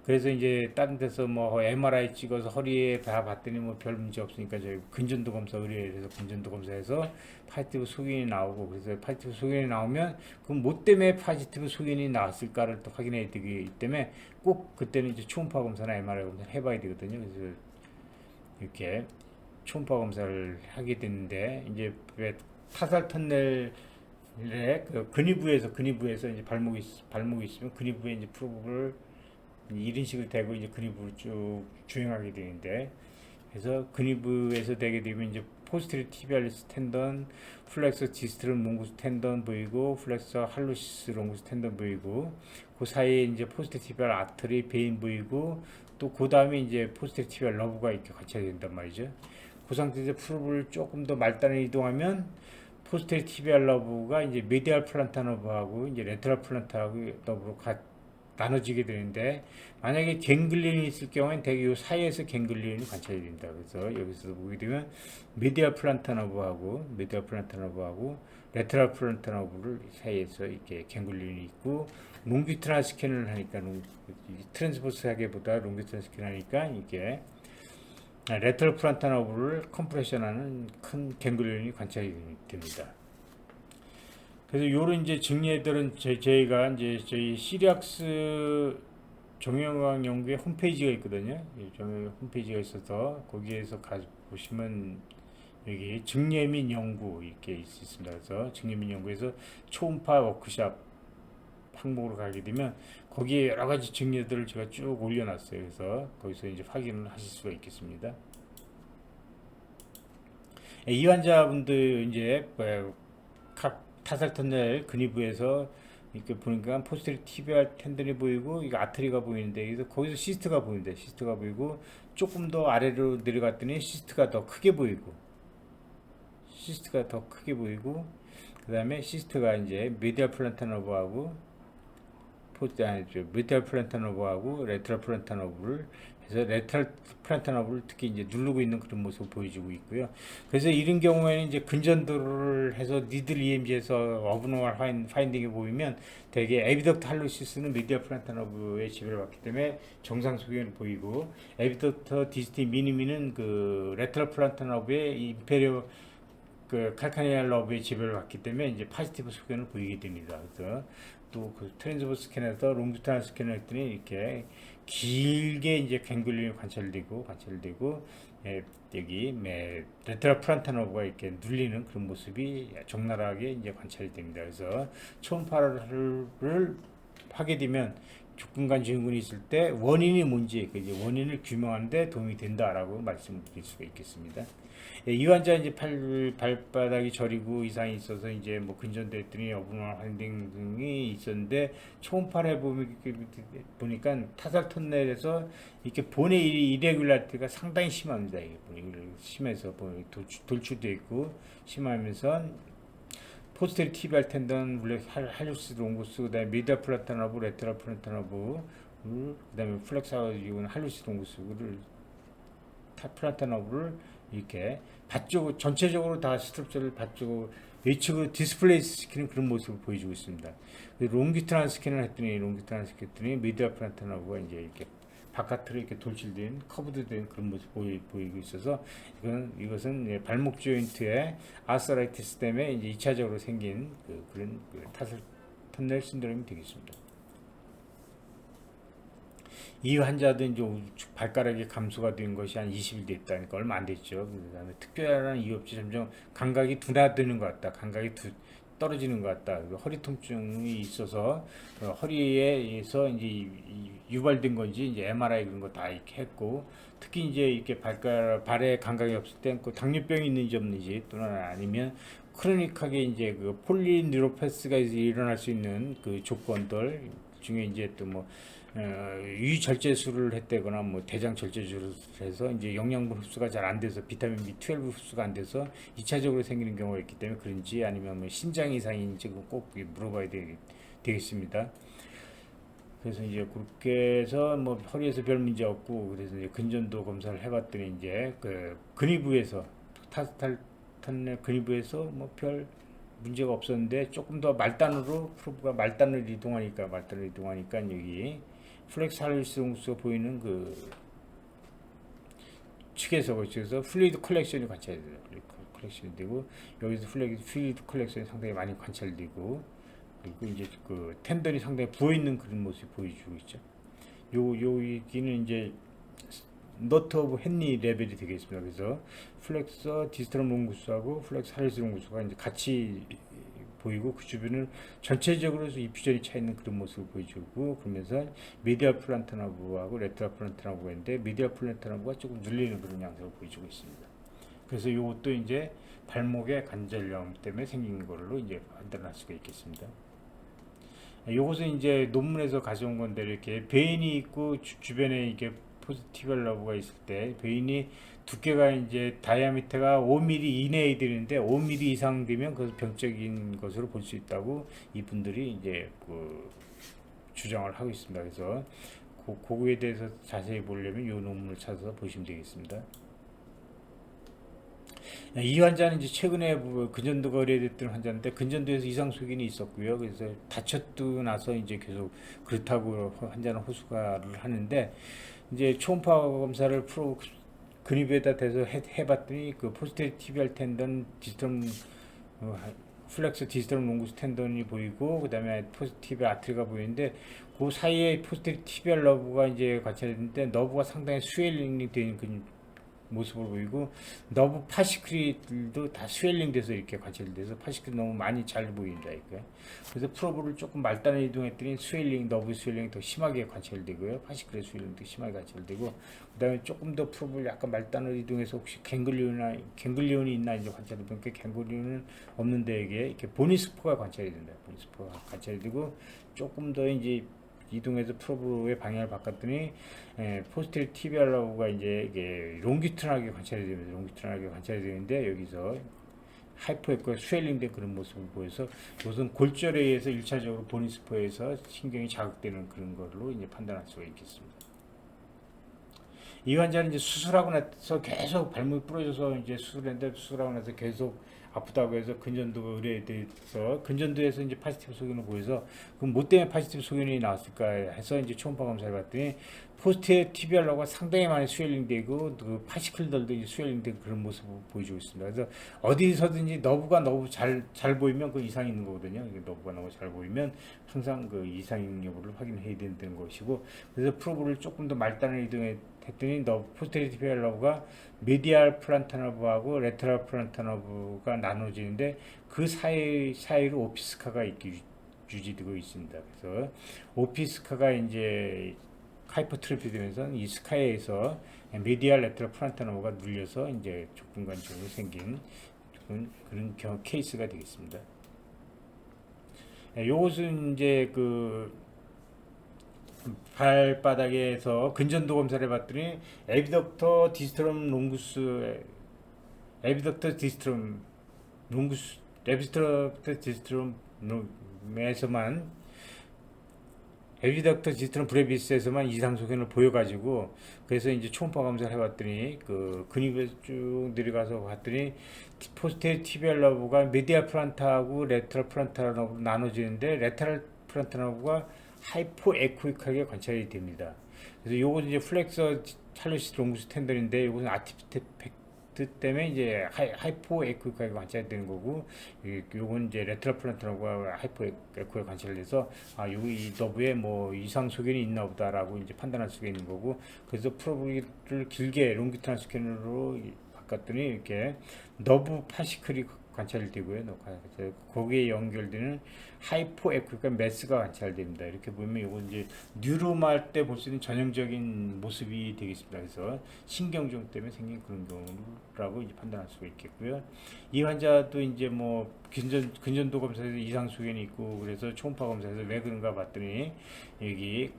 그래서 이제 다른 데서 뭐 MRI 찍어서 허리에 다 봤더니 뭐 별 문제 없으니까 저희 근전도 검사 의뢰해서 근전도 검사해서 파지티브 소견이 나오고, 그래서 파지티브 소견이 나오면 그럼 뭐 때문에 파지티브 소견이 나왔을까를 또 확인해야 되기 때문에 꼭 그때는 이제 초음파 검사나 MRI 검사를 해봐야 되거든요. 그래서 이렇게 초음파 검사를 하게 됐는데, 이제 왜 타살 터널에 근위부에서 이제 발목이 있으면 근위부에 이제 프로브를 이런 식으로 대고 이제 근위부를 쭉 주행하게 되는데, 그래서 근위부에서 되게 되면 이제 포스테리어 티비알리스 텐던, 플렉서 디스트럴 롱구스 텐던 보이고, 플렉서 할로시스 롱구스 텐던 보이고, 그 사이에 이제 포스테리어 티비알 아터리 베인 보이고, 또 그 다음에 이제 포스테리어 티비알 러브가 이렇게 같이 된단 말이죠. 그 상태에서 프로브를 조금 더 말단에 이동하면 포스테리어 티비알 러브가 이제 메디알 플란타 너브하고 이제 레터럴 플란타 너브로 나눠지게 되는데, 만약에 갱글리온이 있을 경우에는 대개 이 사이에서 갱글리온이 관찰이 된다. 그래서 여기서 보게 되면 메디알 플란타 너브하고 레터럴 플란타 너브를 사이에서 이렇게 갱글리온이 있고, 롱기트럴 스캔을 하니까 트랜스버스 하기보다 롱기트럴 스캔을 하니까 이게 레터럴 플란타 너브를 컴프레션하는 큰 갱글리온이 관찰이 됩니다. 그래서 요런 이제 증례들은 저희가 이제 저희 시리악스 정형외과 연구의 홈페이지가 있거든요. 홈페이지가 있어서 거기에서 보시면 여기 증례 및 연구 이렇게 있습니다. 그래서 증례 및 연구에서 초음파 워크샵 항목으로 가게 되면 거기에 여러 가지 증례들을 제가 쭉 올려놨어요. 그래서 거기서 이제 확인을 하실 수가 있겠습니다. 이 환자분들 이제 각 타살 터널 근위부에서 이렇게 보니까 포스테리어 티비알 텐던이 보이고, 이거 아트리가 보이는데, 그래서 거기서 시스트가 보이는데, 시스트가 보이고, 조금 더 아래로 내려갔더니 시스트가 더 크게 보이고, 그 다음에 시스트가 이제 메디알 플란타 너브하고 메디알 플란타 너브하고 레터럴 플란타 너브를 해서 레터럴 플란타 너브를 특히 이제 누르고 있는 그런 모습을 보여주고 있고요. 그래서 이런 경우에는 이제 근전도를 해서 니들 EMG에서 어브노멀 파인딩이 보이면 대개 에비덕트 할로시스는 메디알 플란타 너브의 지배를 받기 때문에 정상 소견을 보이고, 에비덕트 디스티 미니미는 그 레터럴 플란타 너브의 인페리어 칼카니알 러브의 지배를 받기 때문에 이제 파지티브 소견을 보이게 됩니다. 그래서 또 그 트랜스버스 스캔에서 롱기트럴 스캔을 했더니 이렇게 길게 이제 갱글리온이 관찰되고 여기 레터럴 플란타 너브가 이렇게 눌리는 그런 모습이 적나라하게 이제 관찰이 됩니다. 그래서 초음파를 하게 되면 족근간 증후군이 있을 때 원인이 뭔지 그 이제 원인을 규명하는데 도움이 된다라고 말씀드릴 수가 있겠습니다. 예, 이 환자 이제 발바닥이 저리고 이상이 있어서 이제 뭐 근전됐더니 어분한 환딩 등이 있었는데 초음파를 보니까 타살 터널에서 이렇게 본의 이레귤라티가 상당히 심합니다. 이게 심해서 돌출돼 있고 심하면서 포스테리 티비알 텐던, 할루스 롱구스, 그다음에 미디어 플라타너브, 레테럴 플라타너브, 그다음에 플렉사우 이온 할루스 롱구스를 플라타너브를 이렇게 밭쪽 전체적으로 다 스트럭처를 밭쪽 외측으로 디스플레이스 시키는 그런 모습을 보여주고 있습니다. 롱기트란 스캔을 했더니 미디어 플라타너브가 이제 이렇게 바깥으로 이렇게 돌출된 커브드된 그런 모습 보이고 있어서 이것은 발목 조인트의 아스라이티스 때문에 이제 2차적으로 생긴 그런 타설 터널 신드롬이 되겠습니다. 이 환자도 이제 발가락이 감소가 된 것이 한 20일 됐다니까 얼마 안 됐죠. 그다음에 특별한 이유 없이 점점 감각이 둔화되는 것 같다. 감각이 떨어지는 것 같다. 허리 통증이 있어서 허리에서 이제 유발된 건지 이제 MRI 그런 거 다 이렇게 했고 특히 이제 이렇게 발에 감각이 없을 때 당뇨병이 있는지 없는지 또는 아니면 크로닉하게 이제 그 폴리뉴로패스가 일어날 수 있는 그 조건들 중에 이제 또 뭐 유절제술을 했다거나 뭐 대장 절제술을 해서 이제 영양분 흡수가 잘 안 돼서 비타민 B12 흡수가 안 돼서 2차적으로 생기는 경우가 있기 때문에 그런지 아니면 뭐 신장 이상인지 꼭 물어봐야 되겠습니다. 그래서 이제 그렇게 해서 뭐 허리에서 별 문제 없고 그래서 이제 근전도 검사를 해봤더니 이제 그 근위부에서 타스탈탄 근위부에서 뭐 별 문제가 없었는데 조금 더 말단으로 프로브가 말단을 이동하니까 여기 플렉스 할루스 롱스가 보이는 그 측에서 플루이드 컬렉션이 관찰돼요. 컬렉션이 되고 여기서 플루이드 컬렉션이 상당히 많이 관찰되고 그리고 이제 그 텐던이 상당히 부어 있는 그런 모습이 보여주고 있죠. 여기는 이제 너트 오브 헨리 레벨이 되겠습니다. 그래서 플렉서 디스트럼 롱구스하고 플렉스 할루스 롱구스가 이제 같이 보이고 그 주변을 전체적으로 이퓨전이 차 있는 그런 모습을 보여주고 그러면서 미디얼 플란타너브하고 레트럴 플란타너브가 있는데 미디얼 플란타너브가 조금 눌리는 그런 양상을 보여주고 있습니다. 그래서 이것도 이제 발목의 관절염 때문에 생긴 걸로 이제 판단할 수가 있겠습니다. 이것은 이제 논문에서 가져온 건데 이렇게 베인이 있고 주변에 이게 포지티벌 러브가 있을 때 베인이 두께가 이제 다이아미터가 5mm 이내에 되는데 5mm 이상 되면 그것은 병적인 것으로 볼 수 있다고 이분들이 이제 주장을 하고 있습니다. 그래서 그거에 대해서 자세히 보려면 이 논문을 찾아서 보시면 되겠습니다. 이 환자는 이제 최근에 근전도가 의뢰됐던 환자인데 근전도에서 이상 소견이 있었고요. 그래서 다쳤고 나서 이제 계속 그렇다고 환자는 호소를 하는데 이제 초음파 검사를 근위부에다 대서 해봤더니 그 포스테리 티비알 텐던 디스트럼 플렉스 디스트럼 롱구스 텐던이 보이고 그다음에 포스티브 아트리가 보이는데 그 사이에 포스테리 티비알 너브가 이제 관찰됐는데 너브가 상당히 스웰링이 되는 그 모습을 보이고 너브 파시클들도 다 스웰링 돼서 이렇게 관찰돼서 파시클이 너무 많이 잘 보인다 이거예요. 그래서 프로브를 조금 말단을 이동했더니 너브 스웰링이 더 심하게 관찰되고요. 파시클의 스웰링도 심하게 관찰되고 그다음에 조금 더 프로브를 약간 말단을 이동해서 혹시 갱글리온이 있나 이제 관찰해 보니까 갱글리온은 없는데 이게 보니스포가 관찰이 된다. 보니스포가 관찰이 되고 조금 더 이제 이동해서 프로브의 방향을 바꿨더니 포스테리 티비알러가 이제 이게 롱기트널하게 관찰이 되는데 여기서 하이퍼했고 스웰링된 그런 모습을 보여서 이것은 골절에 의해서 1차적으로 보니스포에서 신경이 자극되는 그런 걸로 이제 판단할 수가 있겠습니다. 이 환자는 이제 수술하고 나서 계속 발목이 부러져서 이제 수술하고 나서 계속 아프다고 해서 근전도가 의뢰돼서 근전도에서 이제 파지티브 소견을 보여서 그럼 뭐 때문에 파지티브 소견이 나왔을까 해서 이제 초음파 검사를 봤더니 포스트에 티비알러가 상당히 많이 스웰링되고 그 파시클들도 이제 스웰링된 그런 모습을 보여주고 있습니다. 그래서 어디서든지 너브가 너무 잘 보이면 그 이상이 있는 거거든요. 너브가 너무 잘 보이면 항상 그 이상 여부를 확인해야 되는 것이고 그래서 프로브를 조금 더 말단을 이동했더니 포스테리 티비알 너브가 미디알 플란타너브하고 레터럴 플란타너브가 나눠지는데 그 사이로 오피스카가 이렇게 유지되고 있습니다. 그래서 오피스카가 이제 하이퍼트로피 되면서 이 스카이에서 미디알 레터럴 프론탈 너브가 눌려서 이제 족근관절로 생긴 그런 케이스가 되겠습니다. 요것은 이제 그 발바닥에서 근전도 검사를 해봤더니 에비덕터 디스트럼 롱구스 에비덕터 디스트럼 롱구스 에비덕터 디스트럼에서만 에비덕터 디스트럼 브레비스에서만 이상 소견을 보여가지고 그래서 이제 초음파 검사를 해봤더니 그 근육에 쭉 내려가서 봤더니 포스테리어 티비얼 러브가 미디알 프란타하고 레터럴 프란탈 러브로 나눠지는데 레터럴 프란탈 러브가 하이포 에코익하게 관찰이 됩니다. 그래서 요것은 이제 플렉서 찰리스 롱구스 텐던인데 요것은 아티팩트 때문에 이제 하이포 에코익하게 관찰되는 거고 요건 이제 레트럴 플란트라고 하이포 에코에 관찰돼서 이 너브에 뭐 이상 소견이 있나 보다라고 이제 판단할 수가 있는 거고 그래서 프로브를 길게 롱기트럴 스캐너로 바꿨더니 이렇게 너브 파시클이 관찰되고요. 거기에 연결되는 하이포 에코가 매스가 관찰됩니다. 이렇게 보면 이건 이제 뉴로말 때 볼 수 있는 전형적인 모습이 되겠습니다. 그래서 신경종 때문에 생긴 그런 경우라고 이제 판단할 수가 있겠고요. 이 환자도 이제 뭐 근전도 검사에서 이상 소견이 있고 그래서 초음파 검사에서 왜 그런가 봤더니 여기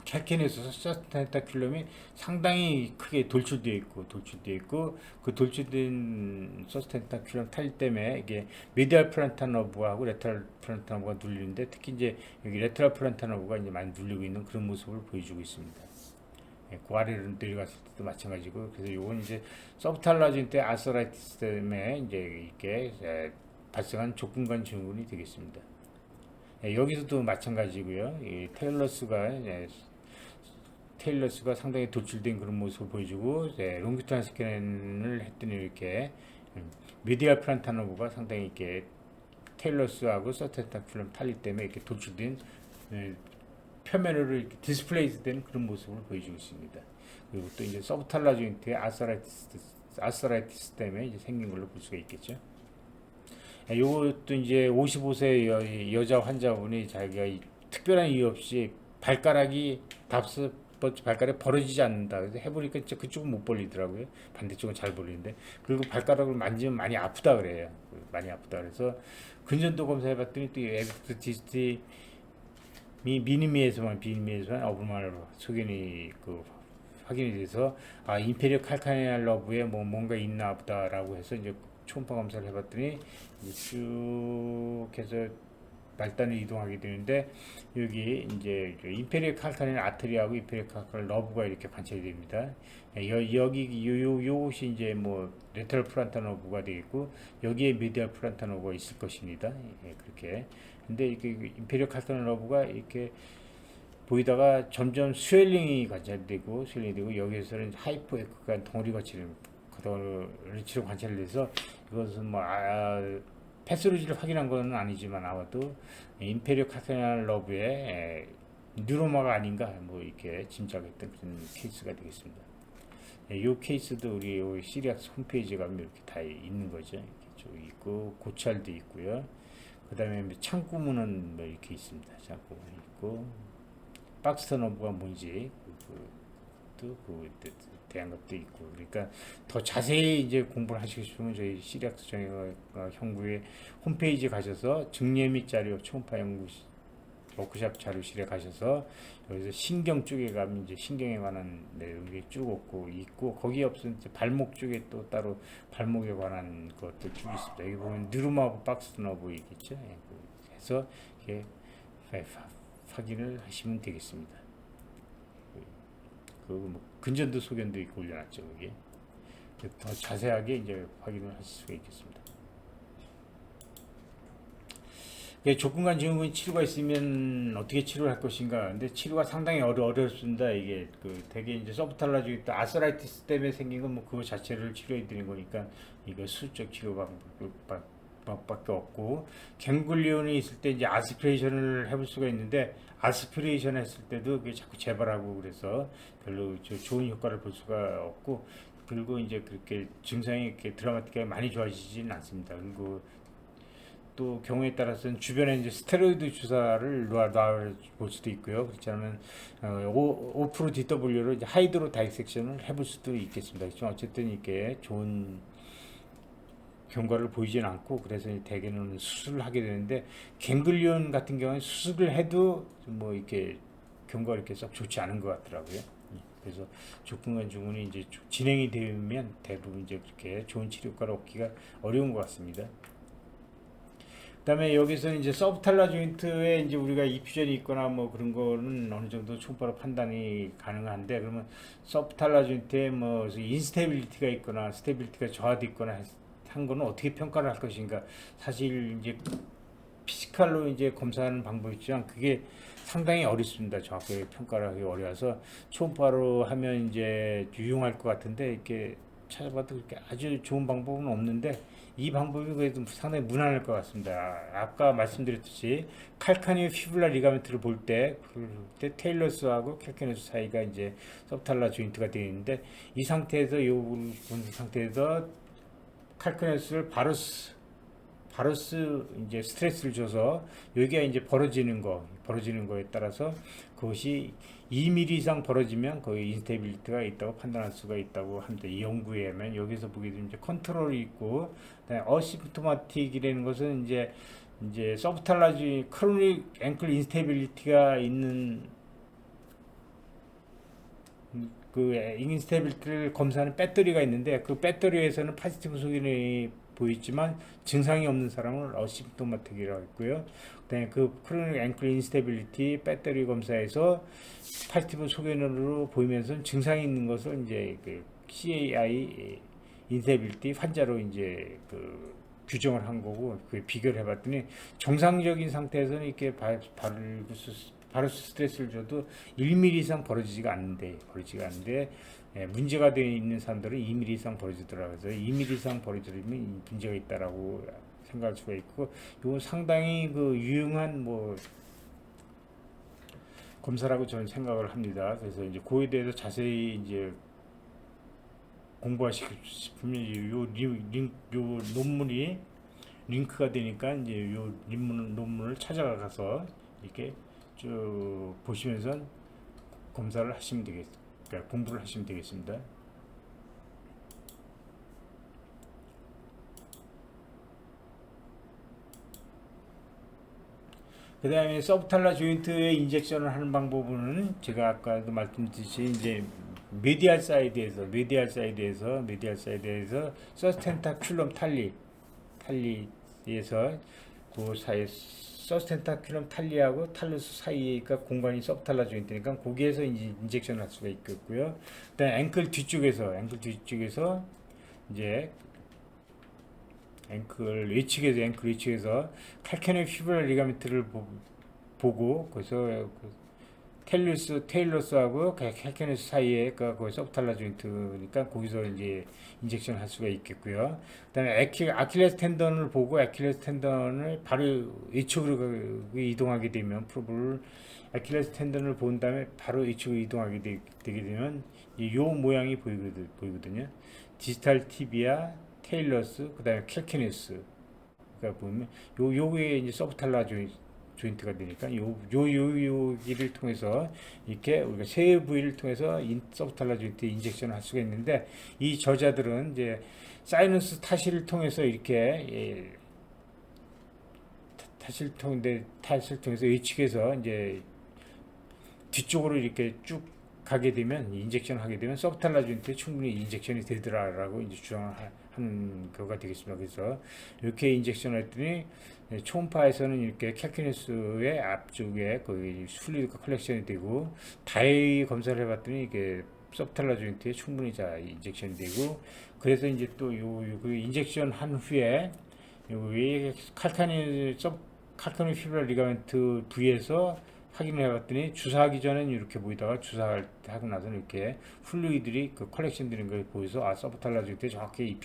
캘킨에서 서스텐타큘럼이 상당히 크게 돌출되어 있고 그 돌출된 서스텐타큘럼 탈 때문에 이게 미디얼 프란탈 너브하고 레터럴 프란탈 너브가 눌리는데 특히 이제 여기 레터럴 프란탈 너브가 이제 많이 눌리고 있는 그런 모습을 보여주고 있습니다. 그 아래로 내려갔을 때도 마찬가지고 그래서 이건 이제 서브탈라진 때 아서라이티스 때문에 이제 이렇게 발생한 족근관 증후군이 되겠습니다. 여기서도 마찬가지고요. 이 테일러스가 상당히 돌출된 그런 모습을 보여주고 롱기트럴 스캔을 했더니 이렇게 미디얼 프란탈 너브가 상당히 이렇게 테일러스하고 서텐타큘럼 탈리 때문에 이렇게 돌출된 표면으로 이렇게 디스플레이스된 그런 모습을 보여주고 있습니다. 그리고 또 이제 서브탈라 조인트의 아서라이티스 때문에 이제 생긴 걸로 볼 수가 있겠죠. 요것도 이제 55세 여자 환자분이 자기가 특별한 이유 없이 발가락이 발가락이 벌어지지 않는다. 그래서 해보니까 그쪽은 못 벌리더라고요. 반대쪽은 잘 벌리는데. 그리고 발가락을 만지면 많이 아프다 그래요. 많이 아프다 그래서 근전도 검사해봤더니 또 에비덕터 디스트 미니미에서만 어브노멀 소견이 확인이 돼서 인페리어 칼카니알 러브에 뭔가 있나 보다라고 해서 이제 초음파 검사를 해봤더니 쭉 해서 말단을 이동하게 되는데 여기 이제 인페리어 칼카니알 아트리하고 인페리어 칼카니알 러브가 이렇게 관찰이 됩니다. 여기 요것이 이제 뭐 레터럴 프란탈 러브가 되겠고 여기에 미디얼 프란탈 러브가 있을 것입니다. 그렇게. 근데 이렇게 인페리어 칼카니알 러브가 이렇게 보이다가 점점 스웰링이 관찰되고 여기에서는 하이포 에코가 덩어리 거치는 리치로 관찰이 돼서 이것은 뭐 패스로지를 확인한 건 아니지만 아마도 인페리어 칼카니알 러브의 뉴로마가 아닌가 뭐 이렇게 짐작했던 그런 케이스가 되겠습니다. 이 케이스도 우리 시리악스 홈페이지에 가면 이렇게 다 있는 거죠. 이렇게 쭉 있고 고찰도 있고요. 그 다음에 창구문은 뭐 이렇게 있습니다. 창구문 있고 박스터 너브가 뭔지 대한 것도 있고 그러니까 더 자세히 이제 공부를 하시고 싶으면 저희 시리악스 정형외과 형구의 홈페이지 가셔서 증례 및 자료 초음파 연구 워크샵 자료실에 가셔서 여기서 신경 쪽에 가면 이제 신경에 관한 내용이 쭉 있고 거기 없으면 이제 발목 쪽에 또 따로 발목에 관한 것들 쭉 있습니다. 여기 보면 느루마브 박스 너브 있겠죠. 해서 이렇게 확인을 하시면 되겠습니다. 뭐 근전도 소견도 있고 올려놨죠. 여기 더 자세하게 이제 확인을 하실 수가 있겠습니다. 족근관 증후군 치료가 있으면 어떻게 치료를 할 것인가. 근데 치료가 상당히 어렵습니다. 이게 되게 이제 서브탈라지트 아서라이티스 때문에 생긴 건 뭐 그거 자체를 치료해 드리는 거니까 이거 수적 치료 방법밖에 없고 갱글리온이 있을 때 이제 아스피레이션을 해볼 수가 있는데 아스피레이션 했을 때도 그게 자꾸 재발하고 그래서 별로 좋은 효과를 볼 수가 없고 그리고 이제 그렇게 증상이 이렇게 드라마틱하게 많이 좋아지지는 않습니다. 그리고 또 경우에 따라서는 주변에 이제 스테로이드 주사를 놔볼 수도 있고요. 그렇지 않으면 5% DW로 이제 하이드로 다이섹션을 해볼 수도 있겠습니다. 그렇지만 어쨌든 이렇게 좋은 경과를 보이진 않고, 그래서 대개는 수술을 하게 되는데, 갱글리온 같은 경우는 수술을 해도 뭐 이렇게 경과가 이렇게 썩 좋지 않은 것 같더라고요. 그래서 족분간 증후군이 이제 진행이 되면 대부분 이제 그렇게 좋은 치료 효과를 얻기가 어려운 것 같습니다. 그다음에 여기서 이제 서브탈라 조인트에 이제 우리가 이퓨전이 있거나 뭐 그런 거는 어느 정도 초음파로 판단이 가능한데, 그러면 서브탈라 조인트에 뭐 인스테빌리티가 있거나 스테빌리티가 저하돼 있거나 한 거는 어떻게 평가를 할 것인가. 사실 이제 피지컬로 이제 검사하는 방법이 있지만 그게 상당히 어렵습니다. 정확하게 평가를 하기 어려워서 초음파로 하면 이제 유용할 것 같은데, 이렇게 찾아봐도 그렇게 아주 좋은 방법은 없는데, 이 방법이 그래도 상당히 무난할 것 같습니다. 아까 말씀드렸듯이 칼카니오 피블라 리가멘트를 볼 때 테일러스하고 캘카니오스 사이가 이제 서브탈라 조인트가 되어 있는데, 이 상태에서 이 상태에서 칼카니오스를 바로스 이제 스트레스를 줘서 여기가 이제 벌어지는 거에 따라서 그것이 2mm 이상 벌어지면 거의 인스테빌리티가 있다고 판단할 수가 있다고 합니다. 이 연구에 의하면. 여기서 보게 되면 이제 컨트롤이 있고, 어시프토마틱이라는 것은 이제 서브탈라지 크로닉 앵클 인스테빌리티가 있는 그 인스테빌리티를 검사하는 배터리가 있는데, 그 배터리에서는 파지티브 소견이 보이지만 증상이 없는 사람을 어시프토마틱이라고 했고요. 그다음에 그 크로닉 앵클 인스테빌리티 배터리 검사에서 파지티브 소견으로 보이면서 증상이 있는 것을 이제 그 CAI 인스테빌리티 환자로 이제 그 규정을 한 거고, 그 비교를 해봤더니 정상적인 상태에서는 이렇게 바로 스트레스를 줘도 1mm 이상 벌어지지가 않는데 문제가 되어 있는 사람들은 2mm 이상 벌어지더라고요. 그래서 2mm 이상 벌어지면 문제가 있다라고 생각할 수가 있고, 이건 상당히 그 유용한 뭐 검사라고 저는 생각을 합니다. 그래서 이제 그에 대해서 자세히 이제 공부하시고 싶으면 요 논문이 링크가 되니까 이제 요 논문을 찾아가서 이렇게 쭉 보시면서 검사를 하시면 되겠습니다. 그러니까 공부를 하시면 되겠습니다. 그 다음에 서브탈라 조인트에 인젝션을 하는 방법은 제가 아까도 말씀드렸듯이 이제 메디알 사이드에서 서스텐타큘럼 탈리에서 그 사이 서스텐타큘럼 탈리하고 탈루스 사이가 공간이 서브탈라 조인트니까 거기에서 이제 인젝션을 할 수가 있겠고요. 그다음 앵클 뒤쪽에서 이제 앵클 외측에서 칼케네 피브라 리가멘트를 보고, 그래서 테일러스하고 칼케네스 사이에 그 서브탈라 조인트니까 거기서 이제 인젝션 할 수가 있겠고요. 그다음에 아킬레스 텐던을 보고 아킬레스 텐던을 바로 이쪽으로 이동하게 되면 아킬레스 텐던을 본 다음에 바로 이쪽으로 이동하게 되게 되면 이 모양이 보이거든요. 디지털 티비아, 테일러스, 그다음에 캘케네스가 보면 요게 이제 서브탈라 조인트가 되니까 여기를 통해서 이렇게 우리가 세 부위를 통해서 서브탈라 조인트 인젝션을 할 수가 있는데, 이 저자들은 이제 사이너스 타실을 통해서 이렇게 타실을 통해서 외측에서 이제 뒤쪽으로 이렇게 쭉 가게 되면 인젝션 하게 되면 서브탈라 조인트에 충분히 인젝션이 되더라라고 이제 주장하는 거가 되겠습니다. 그래서 이렇게 인젝션을 했더니 초음파에서는 이렇게 캘키네스의 앞쪽에 거기 플루이드가 컬렉션이 되고, 다이 검사를 해봤더니 이게 서브탈라 조인트에 충분히 인젝션이 되고, 그래서 이제 또 그 인젝션 한 후에 여기 칼카니 피브라 리가멘트 부위에서 확인을 해봤더니 주사하기 전에는 이렇게 보이다가 주사하고 나서는 이렇게 플루이드들이 그 컬렉션 되는 걸 보여서 서브탈라 조인트에 정확히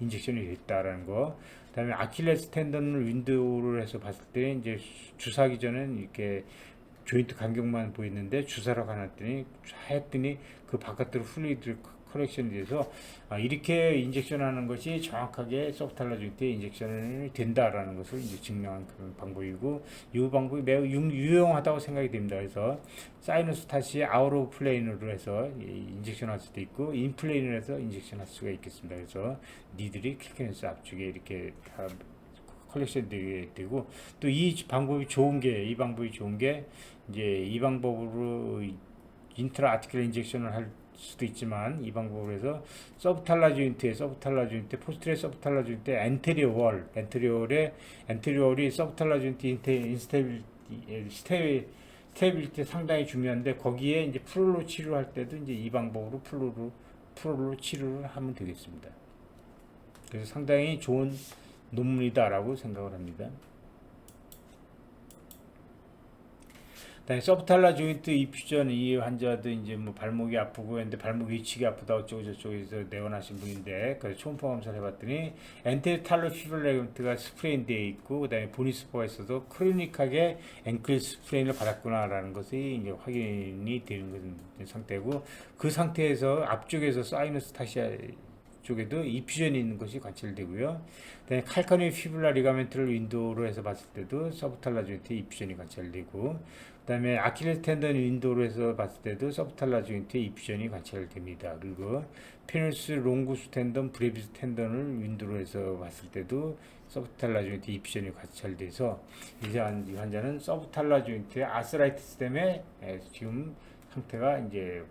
인젝션이 됐다라는 거. 그다음에 아킬레스 텐던을 윈도우를 해서 봤을 때 이제 주사하기 전에는 이렇게 조인트 간격만 보이는데 주사로 가놨더니 그 바깥으로 플루이드 컬렉션이 돼서 이렇게 인젝션하는 것이 정확하게 서브탈라 조인트에 인젝션이 된다라는 것을 이제 증명한 그런 방법이고, 이 방법이 매우 유용하다고 생각이 됩니다. 그래서 사이너스 탓이 아웃 오브 플레인으로 해서 인젝션 할 수도 있고 인플레인으로 해서 인젝션 할 수가 있겠습니다. 그래서 니들이 캘캐네스 앞쪽에 이렇게 컬렉션 되고, 또 이 방법이 좋은 게 이제 이 방법으로 인트라 아티클 인젝션을 할 수도 있지만, 이 방법으로 해서 서브탈라 조인트에 포스트레 서브탈라 조인트 엔테리어 월이 서브탈라 조인트 스테빌리티 상당히 중요한데, 거기에 이제 프로로 치료할 때도 이제 이 방법으로 프로로 치료를 하면 되겠습니다. 그래서 상당히 좋은 논문이다라고 생각을 합니다. 그다음에 서브탈라 조인트 이퓨전, 이 환자도 이제 뭐 발목이 아프고 했는데 발목 위치가 아프다 어쩌고 저쩌고해서 내원하신 분인데, 그래서 초음파 검사를 해봤더니 엔테리어 탈로 피브릴라리가멘트가 스프레인되어 있고, 그다음에 보니스포가 있어서 크로닉하게 앵클 스프레인을 받았구나라는 것이 이제 확인이 되는 상태고, 그 상태에서 앞쪽에서 사이너스 타시아 쪽에도 이퓨전이 있는 것이 관찰되고요. 그다음에 칼카니오 피블라 리가멘트를 윈도우로 해서 봤을 때도 서브탈라 조인트에 이퓨전이 관찰되고, 그다음에 아킬레스 텐던 윈도우로 해서 봤을 때도 서브탈라 조인트에 이퓨전이 관찰됩니다. 그리고 페누스 롱구스 텐던, 브레비스 텐던을 윈도우로 해서 봤을 때도 서브탈라 조인트 이퓨전이 관찰돼서, 이 환자는 서브탈라 조인트의 아스라이티스 때문에 지금 상태가 이제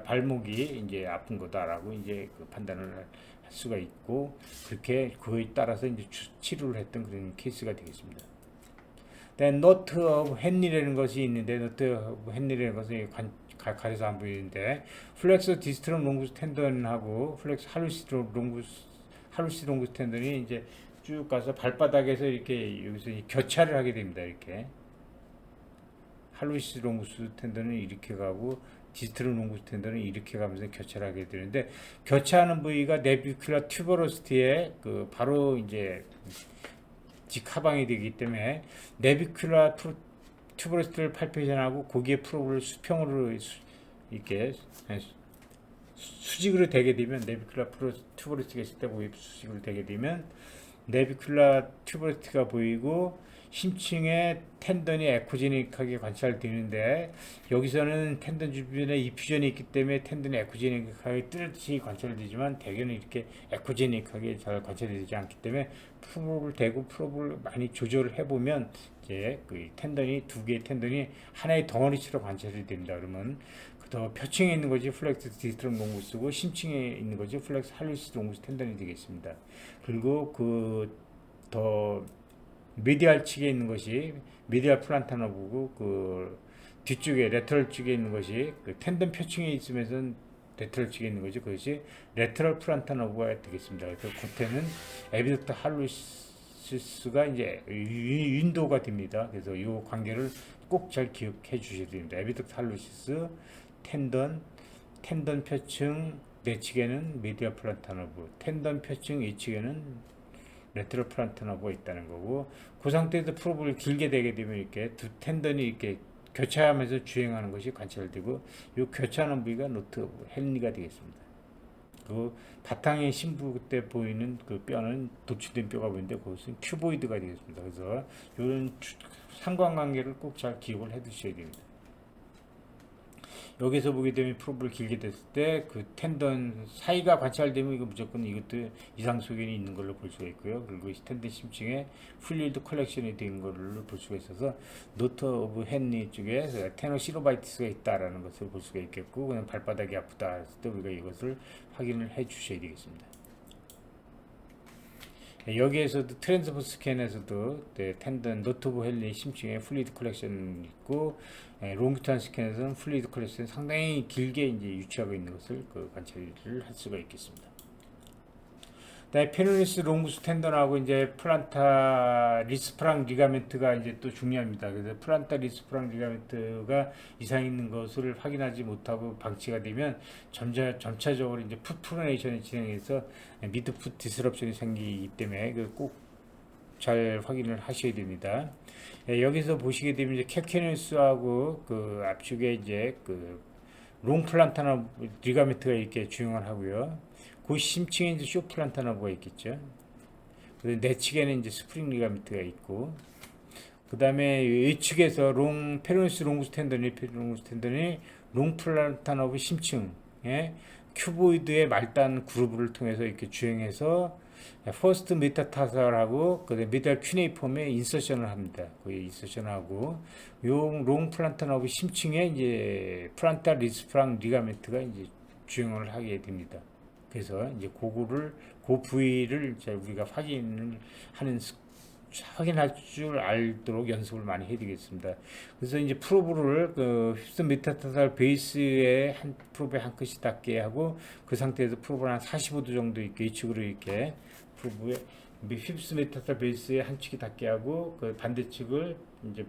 발목이 이제 아픈 거다라고 이제 그 판단을 할 수가 있고, 그렇게 그에 따라서 이제 치료를 했던 그런 케이스가 되겠습니다. 노트 오브 헨리라는 것이 있는데, 노트 오브 헨리라는 것은 가려서 안 보이는데, 플렉스 디스트럼 롱구스 텐던하고 플렉스 할루시스 롱구스 텐던이 이제 쭉 가서 발바닥에서 이렇게 여기서 교차를 하게 됩니다. 이렇게 할루시스 롱구스 텐던은 이렇게 가고 디스트럼 롱구스 텐던은 이렇게 가면서 교차를 하게 되는데, 교차하는 부위가 내비큘라 튜버로시티에 그 바로 이제 직하방이 되기 때문에 내비큘라 튜버로시티를 팔페이션하고 거기에 프로브를 수평으로 이렇게 수직으로 되게 되면, 내비큘라 튜버로시티가 있을 때 거기에 수직으로 되게 되면 내비큘라 튜버로시티가 보이고, 심층에 텐던이 에코제닉하게 관찰되는데, 여기서는 텐던 주변에 이퓨전이 있기 때문에 텐던이 에코제닉하게 뚜렷이 관찰되지만, 대개는 이렇게 에코제닉하게 잘 관찰되지 않기 때문에 프로브를 대고 프로브를 많이 조절을 해보면 이제 그 텐던이, 두 개의 텐던이 하나의 덩어리처럼 관찰이 됩니다. 그러면 더 표층에 있는 것이 플렉스 디스트럼 롱구스고, 심층에 있는 것이 플렉스 할루시스 롱구스 텐던이 되겠습니다. 그리고 더 미디알 측에 있는 것이 미디알 플란타너브고, 그 뒤쪽에 레터럴 쪽에 있는 것이 그 텐던 표층에 있으면서 레터럴 쪽에 있는 것이, 그것이 레터럴 플란타너브가 되겠습니다. 그래서 겉에는 에비덕터 할루시스가 이제 윈도우가 됩니다. 그래서 이 관계를 꼭 잘 기억해 주셔야 됩니다. 에비덕터 할루시스, 텐던 표층 내측에는 미디알 플란타너브, 텐던 표층 이측에는 레트럴 플란타너브가 있다는 거고, 그 상태에서 프로브를 길게 되게 되면 이렇게 두 텐던이 이렇게 교차하면서 주행하는 것이 관찰되고, 이 교차하는 부위가 노트 헨리가 되겠습니다. 그 바탕의 심부 때 보이는 그 뼈는 도출된 뼈가 보이는데, 그것은 큐보이드가 되겠습니다. 그래서 이런 상관관계를 꼭 잘 기억을 해 두셔야 됩니다. 여기서 보게 되면 프로브를 길게 됐을 때 그 텐던 사이가 관찰되면 이거 무조건 이것도 이상 소견이 있는 걸로 볼 수가 있고요. 그리고 텐던 심층에 플루이드 컬렉션이 된 걸로 볼 수가 있어서, 노트 오브 헨리 쪽에 테노시로바이티스가 있다라는 것을 볼 수가 있겠고, 그냥 발바닥이 아프다 했을 때 우리가 이것을 확인을 해 주셔야 되겠습니다. 여기에서도 트랜스퍼 스캔에서도 텐던 노트 오브 헨리 심층에 플루이드 컬렉션 있고, 롱기탄 스캔에서는 플루이드 컬렉션 상당히 길게 이제 유치하고 있는 것을 관찰을 할 수가 있겠습니다. 그다음에 페누리스 롱구스 텐던하고 이제 플란타 리스프랑 리가멘트가 이제 또 중요합니다. 그래서 플란타 리스프랑 리가멘트가 이상 있는 것을 확인하지 못하고 방치가 되면 점차적으로 이제 풋 프로네이션이 진행해서 미드풋 디스럽션이 생기기 때문에 꼭 잘 확인을 하셔야 됩니다. 여기서 보시게 되면 이제 캘캐니우스하고 그 앞쪽에 이제 그 롱플란타나 리가멘트가 이렇게 주행을 하고요. 그 심층에 이제 쇼플란타나부가 있겠죠. 그리고 내측에는 이제 스프링 리가멘트가 있고, 그 다음에 이측에서 페로니스 롱구스 텐던이 롱플란타너브 심층에 큐보이드의 말단 그루브를 통해서 이렇게 주행해서 퍼스트 메타타살하고 그다음에 미달 큐네이폼에 인서션을 합니다. 거기 인서션을 하고 요 롱플란타너브 심층에 이제 플란타 리스프랑 리가멘트가 이제 주행을 하게 됩니다. 그래서 이제 그 부위를 이제 우리가 확인할 줄 알도록 연습을 많이 해드리겠습니다. 그래서 이제 프로브를 휩슨 메타타살 베이스에 프로브에 한 끗이 닿게 하고 그 상태에서 프로브를 한 45도 정도 이렇게 이측으로 이렇게 프로브에 휩슨 메타타살 베이스에 한 축이 닿게 하고 그 반대측을 이제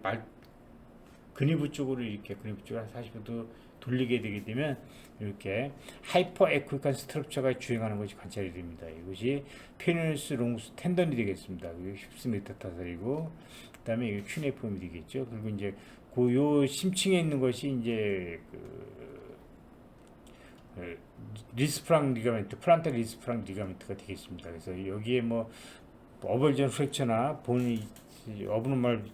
근위부 쪽으로 한 45도 돌리게 되게 되면 이렇게 하이퍼 에쿠이칸 스트럭처가 주행하는 것이 관찰이 됩니다. 이것이 페니스 롱구스 텐던이 되겠습니다. 휩스 메타타살이고 그다음에 이게 큐네폼이 되겠죠. 그리고 이제 요 심층에 있는 것이 이제 리스프랑 리가멘트, 플란타 리스프랑 리가멘트가 되겠습니다. 그래서 여기에 뭐 어벌전 프랙처나 어브노멀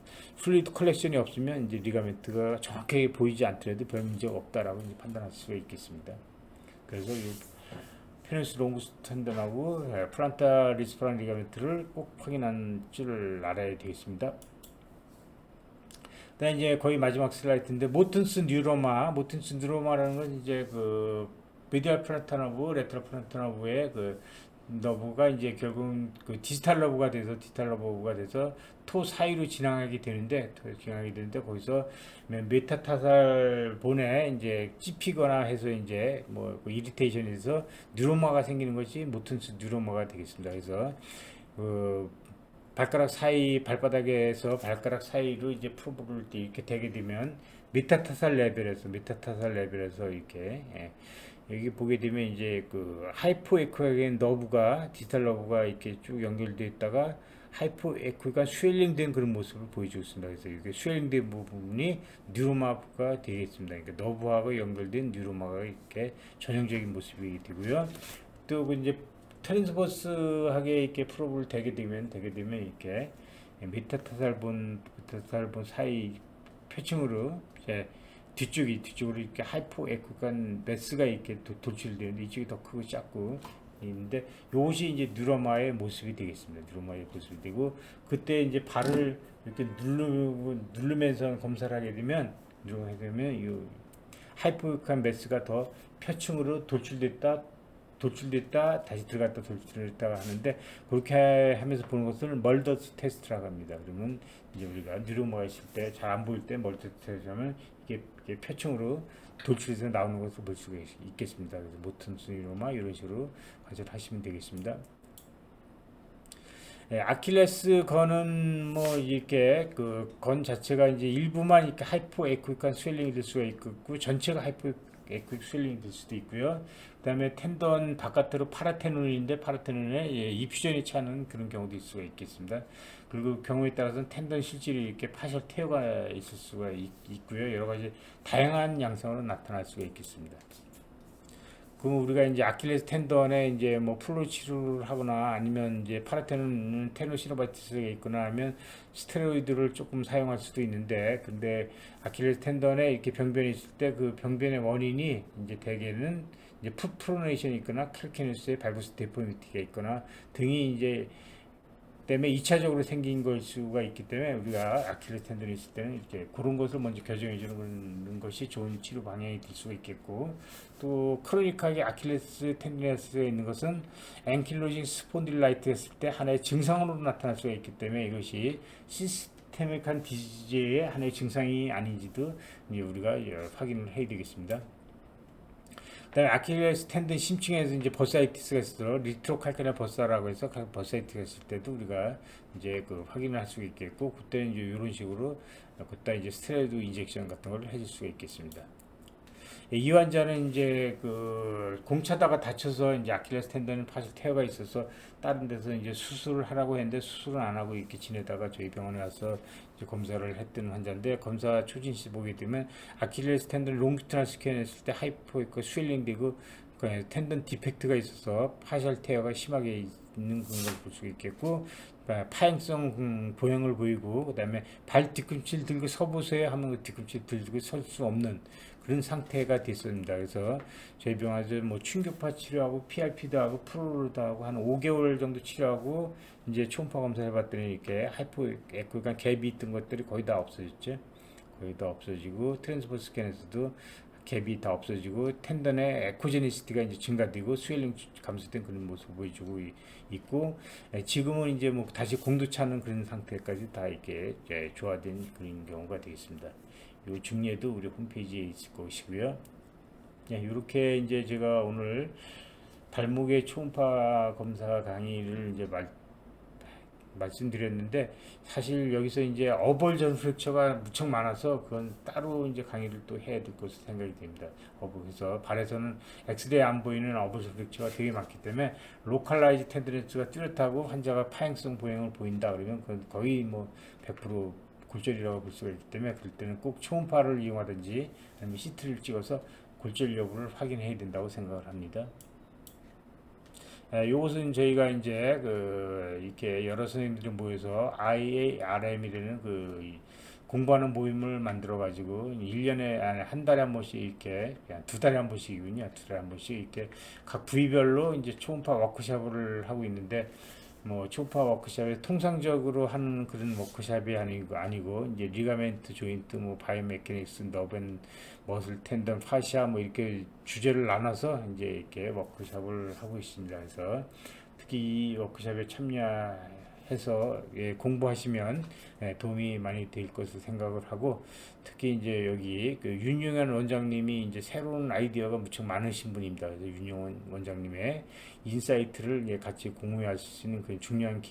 플루이드 컬렉션이 없으면 이제 리가멘트가 정확하게 보이지 않더라도 별 문제가 없다라고 이제 판단할 수가 있겠습니다. 그래서 이 페니스 롱구스 텐던하고 플란타 리스프랑 리가멘트를 꼭 확인할 줄 알아야 되겠습니다. 그다음 이제 거의 마지막 슬라이드인데 모튼스 뉴로마라는 건 이제 그 미디얼 플란타너브, 레트럴 플란타너브의 그 너브가 이제 결국 그 디지털 러브가 돼서 토 사이로 진행하게 되는데 거기서 메타타살 본에 이제 찝히거나 해서 이제 뭐 이리테이션에서 뉴로마가 생기는 것이 모튼스 뉴로마가 되겠습니다. 그래서 그 발바닥에서 발가락 사이로 이제 프로브를 이렇게 되게 되면 메타타살 레벨에서 이렇게 여기 보게 되면 이제 그 하이포에쿠이간 너브가 디지털 너브가 이렇게 쭉 연결되어 있다가 하이포에쿠이간 스웰링된 그런 모습을 보여주고 있습니다. 그래서 이게 스웰링된 부분이 뉴로마가 되겠습니다. 그러니까 너브하고 연결된 뉴로마가 이렇게 전형적인 모습이 되고요. 또 이제 트랜스버스하게 이렇게 프로브를 되게 되면 이렇게 메타타살본 사이 표층으로 이제 뒤쪽으로 이렇게 하이포 에쿠간 메스가 이렇게 돌출되는데 이쪽이 더 크고 작고 있는데 이것이 이제 뉴로마의 모습이 되겠습니다. 뉴로마의 모습이 되고 그때 이제 발을 이렇게 누르면서 검사를 하게 되면 이 하이포 에쿠간 메스가 더 표층으로 돌출됐다 다시 들어갔다 하는데 그렇게 하면서 보는 것을 멀더스 테스트라고 합니다. 그러면 이제 우리가 뉴로마가 있을 때 잘 안 보일 때 멀더스 테스트 하면 이게 표층으로 돌출해서 나오는 것을 볼 수가 있겠습니다. 그래서 모튼스 뉴로마 이런 식으로 관찰하시면 되겠습니다. 아킬레스 건은 뭐 이렇게 그 건 자체가 이제 일부만 이렇게 하이포 에쿠이칸 스웰링이 될 수가 있고 전체가 하이포 에쿠익 스웰링이 될 수도 있고요. 그다음에 텐던 바깥으로 파라테놀인데 파라테놀에 이퓨전이 차는 그런 경우도 있을 수가 있겠습니다. 그리고 경우에 따라서는 텐던 실질이 이렇게 파셜 테어가 있을 수가 있고요. 여러 가지 다양한 양상으로 나타날 수가 있겠습니다. 그럼 우리가 이제 아킬레스 텐던에 이제 뭐 플로 치료를 하거나 아니면 이제 테노시노바이티스가 있거나 하면 스테로이드를 조금 사용할 수도 있는데 근데 아킬레스 텐던에 이렇게 병변이 있을 때 그 병변의 원인이 이제 대개는 이제 풋 프로네이션이 있거나 칼케누스의 발부스 데포미티가 있거나 등이 이제 때문에 2차적으로 생긴 걸 수가 있기 때문에 우리가 아킬레스 텐던이 있을 때는 이렇게 그런 것을 먼저 교정해 주는 것이 좋은 치료 방향이 될 수가 있겠고 또 크로닉하게 아킬레스 텐디너스에 있는 것은 앵킬로징 스폰딜라이트 했을 때 하나의 증상으로 나타날 수가 있기 때문에 이것이 시스테믹한 디지즈의 하나의 증상이 아닌지도 우리가 확인을 해야 되겠습니다. 그다음에 아킬레스 텐든 심층에서 이제 버사이티스가 있어서 리트로칼카리아 버사라고 해서 버사이티스가 있을 때도 우리가 이제 그 확인을 할 수가 있겠고 그때는 이제 이런 식으로 그때 이제 스테로이드 인젝션 같은 걸 해줄 수가 있겠습니다. 이 환자는 이제 그 공차다가 다쳐서 이제 아킬레스 텐던 파실 태어가 있어서 다른 데서 이제 수술을 하라고 했는데 수술은 안 하고 이렇게 지내다가 저희 병원에 와서 이제 검사를 했던 환자인데, 검사 초진시 보게 되면 아킬레스 텐던 롱기트널 스캔 했을 때 하이포 있고 스웰링 되고 그 텐던 디펙트가 있어서 파셜 태어가 심하게 있는 그런 걸 볼 수 있겠고, 파행성 보형을 보이고, 그다음에 발 뒤꿈치를 들고 서보세요 하면 그 뒤꿈치 들고 설 수 없는 그런 상태가 됐습니다. 그래서 저희 병원에서 뭐 충격파 치료하고 PRP도 하고 프로로도 하고 한 5개월 정도 치료하고 이제 초음파 검사해 봤더니 이렇게 하이포 에코, 그러니까 갭이 있던 것들이 거의 다 없어졌죠. 거의 다 없어지고, 트랜스퍼 스캔에서도 갭이 다 없어지고, 텐던의 에코제니시티가 이제 증가되고 스웰링 감소된 그런 모습을 보여주고 있고, 지금은 이제 뭐 다시 공도 차는 그런 상태까지 다 이렇게 조화된 그런 경우가 되겠습니다. 이 중례도 우리 홈페이지에 있을 것이고요. 이렇게 이제 제가 오늘 발목의 초음파 검사 강의를 이제 말씀드렸는데, 사실 여기서 이제 어벌 전술처가 무척 많아서 그건 따로 이제 강의를 또 해야 될 것으로 생각이 됩니다. 그래서 발에서는 엑스레이 안 보이는 어벌 전술처가 되게 많기 때문에 로컬라이즈 텐더니스가 뚜렷하고 환자가 파행성 보행을 보인다 그러면 그건 거의 뭐 100% 골절이라고 볼 수가 있기 때문에, 그럴 때는 꼭 초음파를 이용하든지 아니면 CT를 찍어서 골절 여부를 확인해야 된다고 생각을 합니다. 요것은 저희가 이제 이렇게 여러 선생님들이 모여서 IARM이라는 공부하는 모임을 만들어 가지고 1년에 한 달에 한 번씩 이렇게, 그냥 2달에 한 번씩이군요. 2달에 한 번씩 이렇게 각 부위별로 이제 초음파 워크숍을 하고 있는데, 뭐 초음파 워크숍에 통상적으로 하는 그런 워크숍이 아니고 이제 리가멘트, 조인트, 뭐 바이오메카닉스, 너벤, 머슬, 텐던, 파시아 뭐 이렇게 주제를 나눠서 이제 이렇게 워크숍을 하고 있습니다. 그래서 특히 이 워크숍에 참여해서 공부하시면 도움이 많이 될 것을 생각을 하고, 특히 이제 여기 윤용현 원장님이 이제 새로운 아이디어가 무척 많으신 분입니다. 그래서 윤용현 원장님의 인사이트를 같이 공유할 수 있는 그 중요한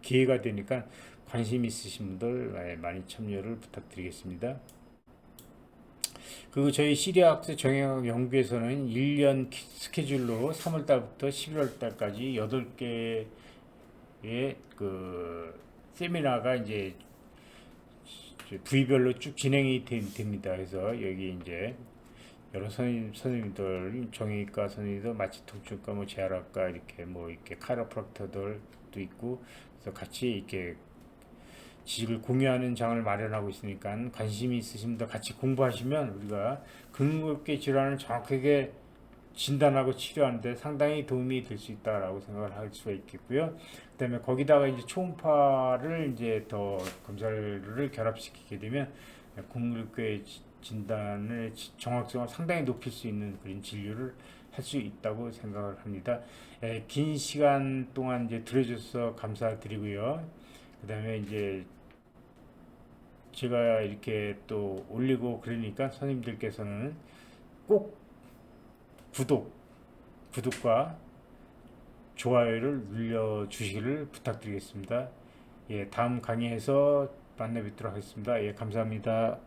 기회가 되니까 관심 있으신 분들 많이 참여를 부탁드리겠습니다. 그리고 저희 시리아학습 정형외과 연구에서는 1년 스케줄로 3월달부터 11월달까지 8개의 세미나가 이제 부위별로 쭉 진행이 됩니다. 그래서 여기 이제 여러 선생님들, 정형외과 선생님들, 마취통증과, 뭐 재활학과, 이렇게 뭐 이렇게 카이로프락터들도 있고, 그래서 같이 이렇게 지식을 공유하는 장을 마련하고 있으니까 관심이 있으신 분들 같이 공부하시면 우리가 근육계 질환을 정확하게 진단하고 치료하는데 상당히 도움이 될 수 있다라고 생각을 할 수가 있겠고요. 그다음에 거기다가 이제 초음파를 이제 더 검사를 결합시키게 되면 근육계 진단의 정확성을 상당히 높일 수 있는 그런 진료를 할 수 있다고 생각을 합니다. 긴 시간 동안 이제 들어줘서 감사드리고요. 그다음에 이제 제가 이렇게 또 올리고 그러니까 선생님들께서는 꼭 구독과 좋아요를 눌러주시기를 부탁드리겠습니다. 다음 강의에서 만나 뵙도록 하겠습니다. 감사합니다.